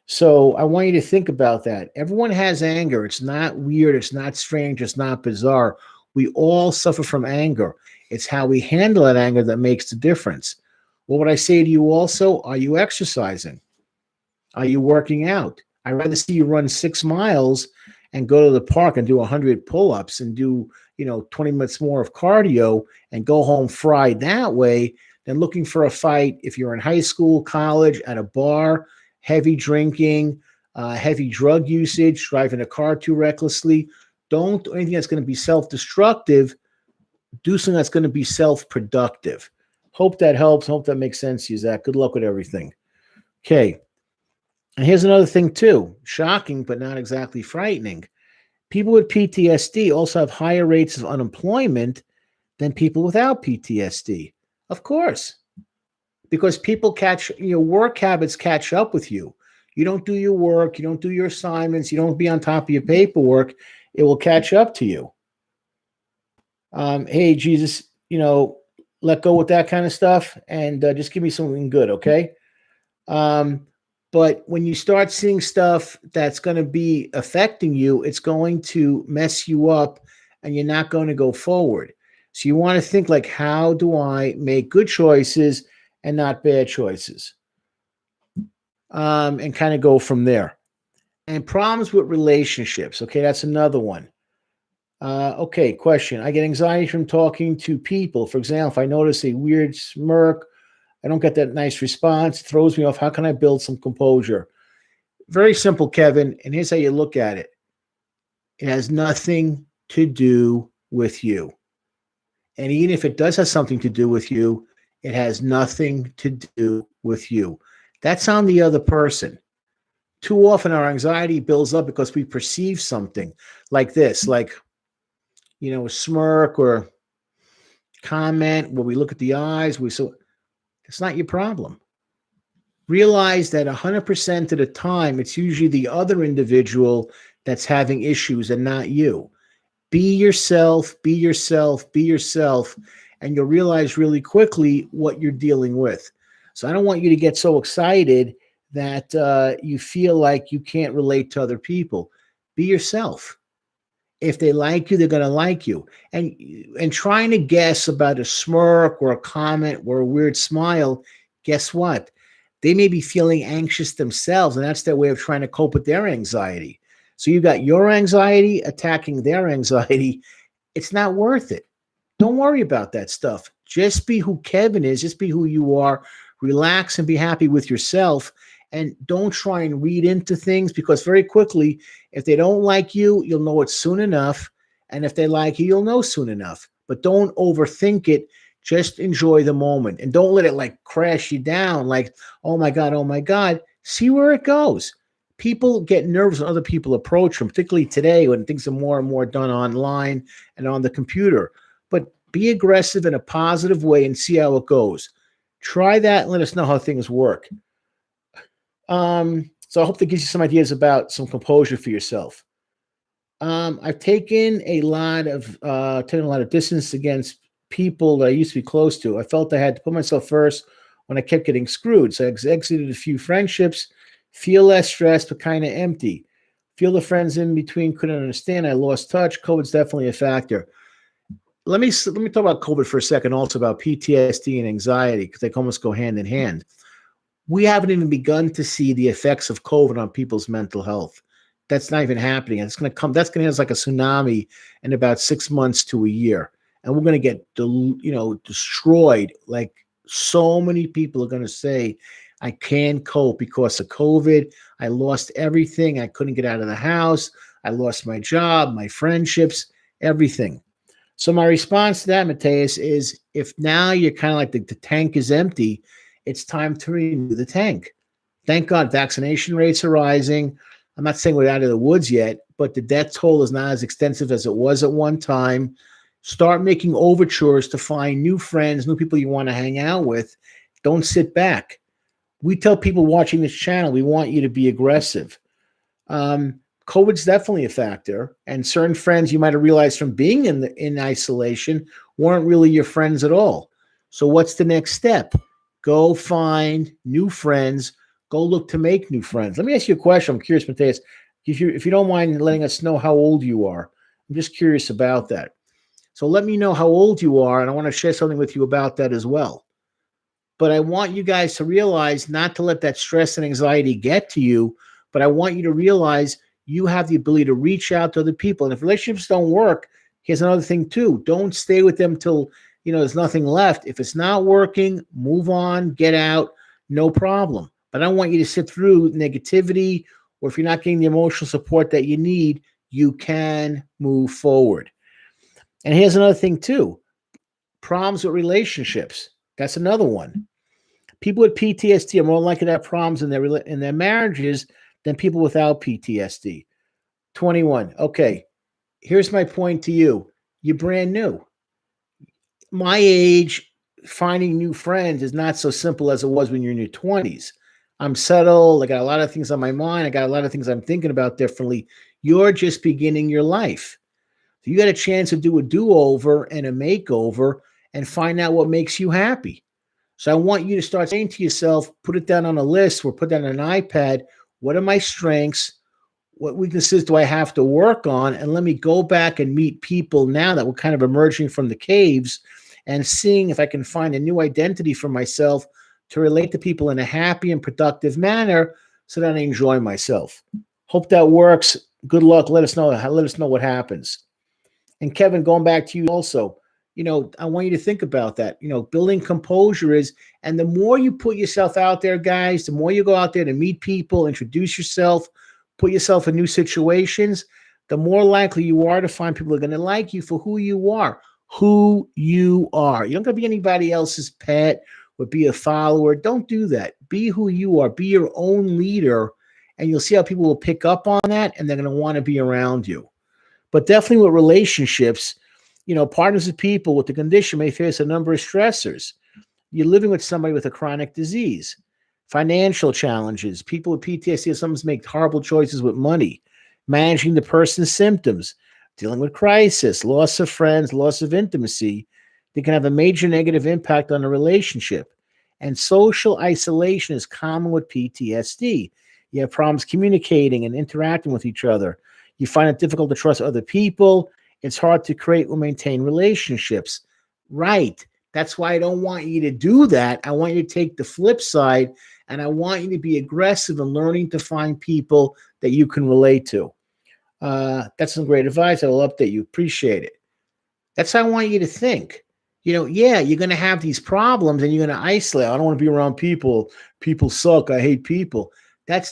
So I want you to think about that. Everyone has anger. It's not weird. It's not strange. It's not bizarre. We all suffer from anger. It's how we handle that anger that makes the difference. What would I say to you also? Are you exercising? Are you working out? I'd rather see you run 6 miles and go to the park and do 100 pull-ups and do, 20 minutes more of cardio and go home fried that way than looking for a fight if you're in high school, college, at a bar, heavy drinking, heavy drug usage, driving a car too recklessly. Don't do anything that's going to be self-destructive. Do something that's going to be self-productive. Hope that helps. Hope that makes sense to you, Zach. Good luck with everything. Okay. And here's another thing too. Shocking, but not exactly frightening. People with PTSD also have higher rates of unemployment than people without PTSD. Of course. Because people work habits catch up with you. You don't do your work. You don't do your assignments. You don't be on top of your paperwork. It will catch up to you. Hey, Jesus, let go with that kind of stuff and just give me something good, okay? But when you start seeing stuff that's going to be affecting you, it's going to mess you up and you're not going to go forward. So you want to think like, how do I make good choices and not bad choices? And kind of go from there. And problems with relationships. Okay, that's another one. Okay, question. I get anxiety from talking to people. For example, if I notice a weird smirk, I don't get that nice response, it throws me off. How can I build some composure? Very simple, Kevin. And here's how you look at it. It has nothing to do with you. And even if it does have something to do with you, it has nothing to do with you. That's on the other person. Too often our anxiety builds up because we perceive something like this, like, a smirk or comment where we look at the eyes. It's not your problem. Realize that 100% of the time, it's usually the other individual that's having issues and not you. Be yourself, be yourself, be yourself, and you'll realize really quickly what you're dealing with. So I don't want you to get so excited that you feel like you can't relate to other people. Be yourself. If they like you, they're going to like you. And trying to guess about a smirk or a comment or a weird smile, guess what? They may be feeling anxious themselves, and that's their way of trying to cope with their anxiety. So you've got your anxiety attacking their anxiety. It's not worth it. Don't worry about that stuff. Just be who Kevin is. Just be who you are. Relax and be happy with yourself. And don't try and read into things, because very quickly, if they don't like you, you'll know it soon enough. And if they like you, you'll know soon enough. But don't overthink it. Just enjoy the moment. And don't let it like crash you down like, oh my God, oh my God. See where it goes. People get nervous when other people approach them, particularly today when things are more and more done online and on the computer. But be aggressive in a positive way and see how it goes. Try that and let us know how things work. So I hope that gives you some ideas about some composure for yourself. I've taken a lot of distance against people that I used to be close to. I felt I had to put myself first when I kept getting screwed. So I exited a few friendships, feel less stressed, but kind of empty. Feel the friends in between couldn't understand. I lost touch. COVID's definitely a factor. Let me talk about COVID for a second, also about PTSD and anxiety, because they almost go hand in hand. We haven't even begun to see the effects of COVID on people's mental health. That's not even happening. It's going to come. That's going to hit us like a tsunami in about 6 months to a year, and we're going to get destroyed. Like, so many people are going to say, "I can't cope because of COVID. I lost everything. I couldn't get out of the house. I lost my job, my friendships, everything." So my response to that, Mateus, is if now you're kind of like the tank is empty, it's time to renew the tank. Thank God vaccination rates are rising. I'm not saying we're out of the woods yet, but the death toll is not as extensive as it was at one time. Start making overtures to find new friends, new people you want to hang out with. Don't sit back. We tell people watching this channel, we want you to be aggressive. COVID's definitely a factor, and certain friends you might have realized from being in isolation weren't really your friends at all. So what's the next step? Go find new friends. Go look to make new friends. Let me ask you a question. I'm curious, Mateus, if you don't mind letting us know how old you are. I'm just curious about that. So let me know how old you are, and I want to share something with you about that as well. But I want you guys to realize not to let that stress and anxiety get to you, but I want you to realize you have the ability to reach out to other people. And if relationships don't work, here's another thing too. Don't stay with them till there's nothing left. If it's not working, move on, get out, no problem. But I don't want you to sit through negativity, or if you're not getting the emotional support that you need, you can move forward. And here's another thing too. Problems with relationships. That's another one. People with PTSD are more likely to have problems in their marriages than people without PTSD. 21. Okay, here's my point to you. You're brand new. My age, finding new friends is not so simple as it was when you're in your 20s. I'm settled. I got a lot of things on my mind. I got a lot of things I'm thinking about differently. You're just beginning your life. So you got a chance to do a do-over and a makeover and find out what makes you happy. So I want you to start saying to yourself, put it down on a list or put that on an iPad. What are my strengths? What weaknesses do I have to work on? And let me go back and meet people now that we're kind of emerging from the caves and seeing if I can find a new identity for myself to relate to people in a happy and productive manner so that I enjoy myself. Hope that works. Good luck. Let us know what happens. And Kevin, going back to you also, I want you to think about that. Building composure is, and the more you put yourself out there, guys, the more you go out there to meet people, introduce yourself, put yourself in new situations, the more likely you are to find people who are going to like you for who you are. Who you are. You don't got to be anybody else's pet or be a follower. Don't do that. Be who you are. Be your own leader, and you'll see how people will pick up on that, and they're going to want to be around you. But definitely with relationships, partners of people with the condition may face a number of stressors. You're living with somebody with a chronic disease, financial challenges. People with PTSD sometimes make horrible choices with money, managing the person's symptoms, dealing with crisis, loss of friends, loss of intimacy. They can have a major negative impact on the relationship. And social isolation is common with PTSD. You have problems communicating and interacting with each other. You find it difficult to trust other people. It's hard to create or maintain relationships. Right. That's why I don't want you to do that. I want you to take the flip side, and I want you to be aggressive in learning to find people that you can relate to. That's some great advice. I will update you. Appreciate it. That's how I want you to think. Yeah, you're going to have these problems and you're going to isolate. I don't want to be around people. People suck. I hate people.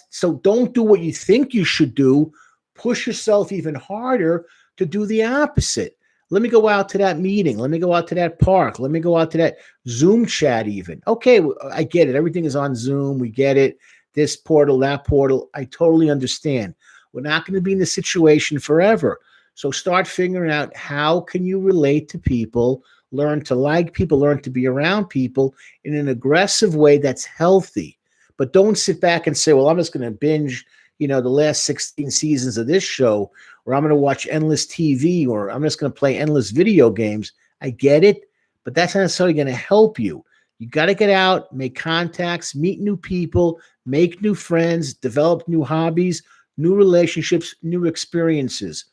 So don't do what you think you should do. Push yourself even harder to do the opposite. Let me go out to that meeting. Let me go out to that park. Let me go out to that Zoom chat even. Okay, I get it. Everything is on Zoom. We get it. This portal, that portal. I totally understand. We're not going to be in this situation forever. So start figuring out how can you relate to people, learn to like people, learn to be around people in an aggressive way that's healthy. But don't sit back and say, well, I'm just going to binge, the last 16 seasons of this show, or I'm going to watch endless TV, or I'm just going to play endless video games. I get it, but that's not necessarily going to help you. You got to get out, make contacts, meet new people, make new friends, develop new hobbies, new relationships, new experiences.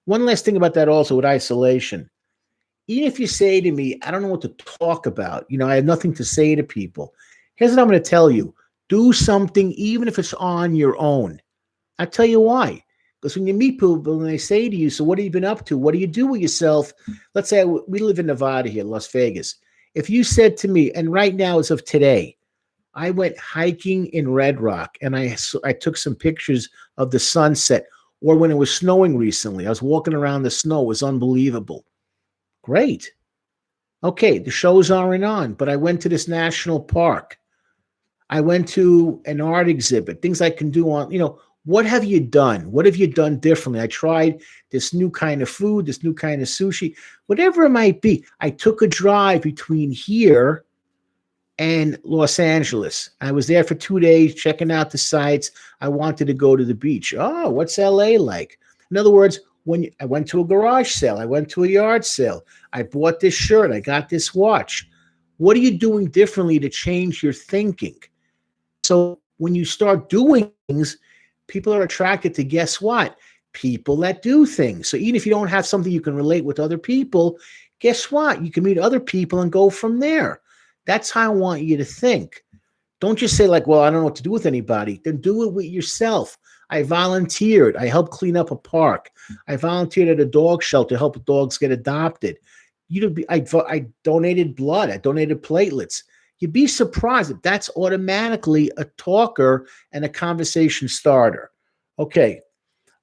One last thing about that also with isolation. Even if you say to me, I don't know what to talk about, I have nothing to say to people. Here's what I'm going to tell you. Do something, even if it's on your own. I'll tell you why. Because when you meet people and they say to you, so what have you been up to? What do you do with yourself? Let's say we live in Nevada here, Las Vegas. If you said to me, and right now as of today, I went hiking in Red Rock and I took some pictures of the sunset, or when it was snowing recently, I was walking around the snow. It was unbelievable. Great. Okay, the shows aren't on, but I went to this national park. I went to an art exhibit, things I can do on, what have you done? What have you done differently? I tried this new kind of food, this new kind of sushi, whatever it might be. I took a drive between here and Los Angeles. I was there for 2 days checking out the sites. I wanted to go to the beach. Oh, what's LA like? In other words, I went to a garage sale, I went to a yard sale, I bought this shirt, I got this watch. What are you doing differently to change your thinking? So when you start doing things, people are attracted to, guess what? People that do things. So even if you don't have something you can relate with other people, guess what? You can meet other people and go from there. That's how I want you to think. Don't just say like, well, I don't know what to do with anybody. Then do it with yourself. I volunteered. I helped clean up a park. I volunteered at a dog shelter to help dogs get adopted. I donated blood. I donated platelets. You'd be surprised that that's automatically a talker and a conversation starter. Okay,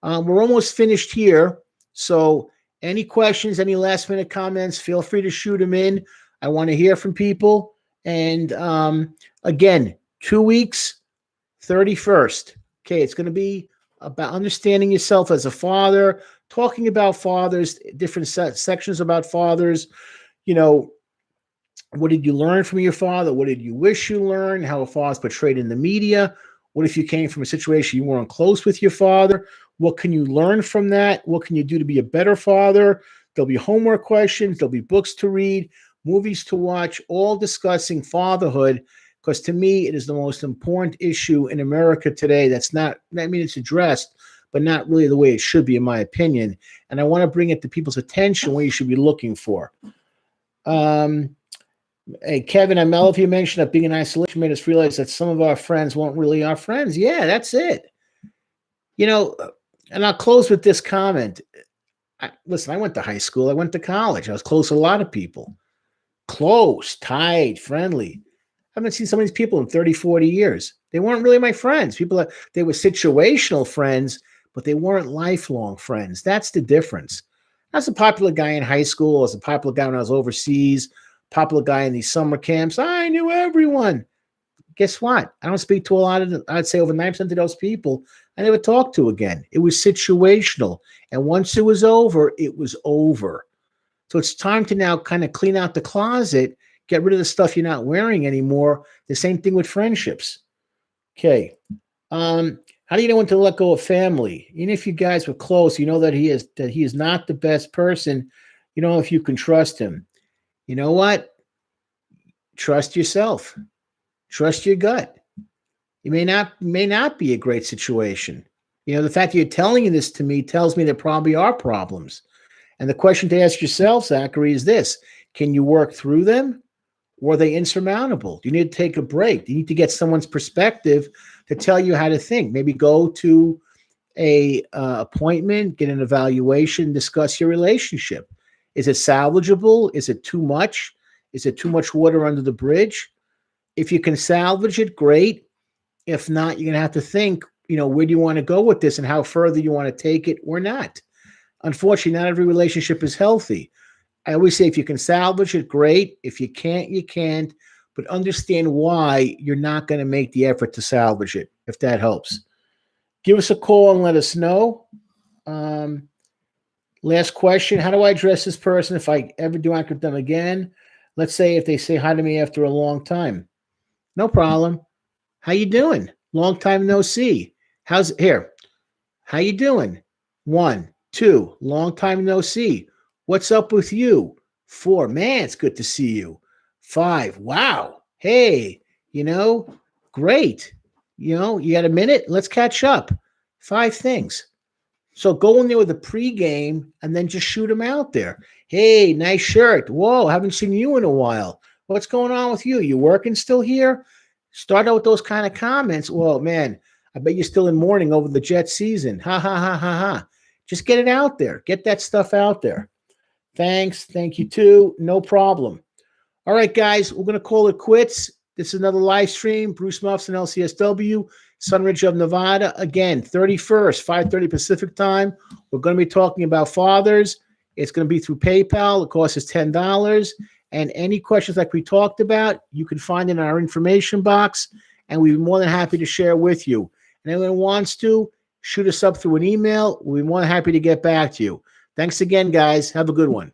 we're almost finished here. So any questions, any last minute comments, feel free to shoot them in. I want to hear from people. And again, 2 weeks, 31st. Okay, it's going to be about understanding yourself as a father, talking about fathers, different sections about fathers. What did you learn from your father? What did you wish you learned? How a father's portrayed in the media? What if you came from a situation you weren't close with your father? What can you learn from that? What can you do to be a better father? There'll be homework questions. There'll be books to read, movies to watch, all discussing fatherhood. Because to me, it is the most important issue in America today. It's addressed, but not really the way it should be, in my opinion. And I want to bring it to people's attention what you should be looking for. Hey, Kevin, I love you mentioned that being in isolation made us realize that some of our friends weren't really our friends. Yeah, that's it. And I'll close with this comment. Listen, I went to high school. I went to college. I was close to a lot of people. Close, tight, friendly. I haven't seen some of these people in 30, 40 years. They weren't really my friends. They were situational friends, but they weren't lifelong friends. That's the difference. I was a popular guy in high school. I was a popular guy when I was overseas, popular guy in these summer camps. I knew everyone. Guess what? I don't speak to a lot of I'd say over 9% of those people I never talked to again. It was situational. And once it was over, it was over. So it's time to now kind of clean out the closet, get rid of the stuff you're not wearing anymore. The same thing with friendships. Okay. How do you know when to let go of family? Even if you guys were close, you know that he is not the best person. You know if you can trust him. You know what? Trust yourself. Trust your gut. It may not be a great situation. You know, the fact that you're telling this to me tells me there probably are problems. And the question to ask yourself, Zachary, is this: can you work through them, or are they insurmountable? Do you need to take a break? Do you need to get someone's perspective to tell you how to think? Maybe go to a appointment, get an evaluation, discuss your relationship. Is it salvageable? Is it too much? Is it too much water under the bridge? If you can salvage it, great. If not, you're going to have to think, where do you want to go with this and how further you want to take it or not. Unfortunately, not every relationship is healthy. I always say if you can salvage it, great. If you can't, you can't. But understand why you're not going to make the effort to salvage it, if that helps. Give us a call and let us know. Last question. How do I address this person if I ever do act with them again? Let's say if they say hi to me after a long time. No problem. How you doing? Long time no see. How you doing? 1, 2, long time no see. What's up with you? 4, man, it's good to see you. 5, wow. Hey, great. You got a minute? Let's catch up. 5 things. So go in there with a pregame and then just shoot them out there. Hey, nice shirt. Whoa, haven't seen you in a while. What's going on with you? You working still here? Start out with those kind of comments. Well, man, I bet you're still in mourning over the Jets season. Ha, ha, ha, ha, ha. Just get it out there. Get that stuff out there. Thanks. Thank you, too. No problem. All right, guys, we're going to call it quits. This is another live stream. Bruce Muffs and LCSW, Sunridge of Nevada. Again, 31st, 5:30 Pacific time. We're going to be talking about fathers. It's going to be through PayPal. The cost is $10. And any questions like we talked about, you can find in our information box, and we'd be more than happy to share with you. And anyone who wants to, shoot us up through an email. We'll be more than happy to get back to you. Thanks again, guys. Have a good one.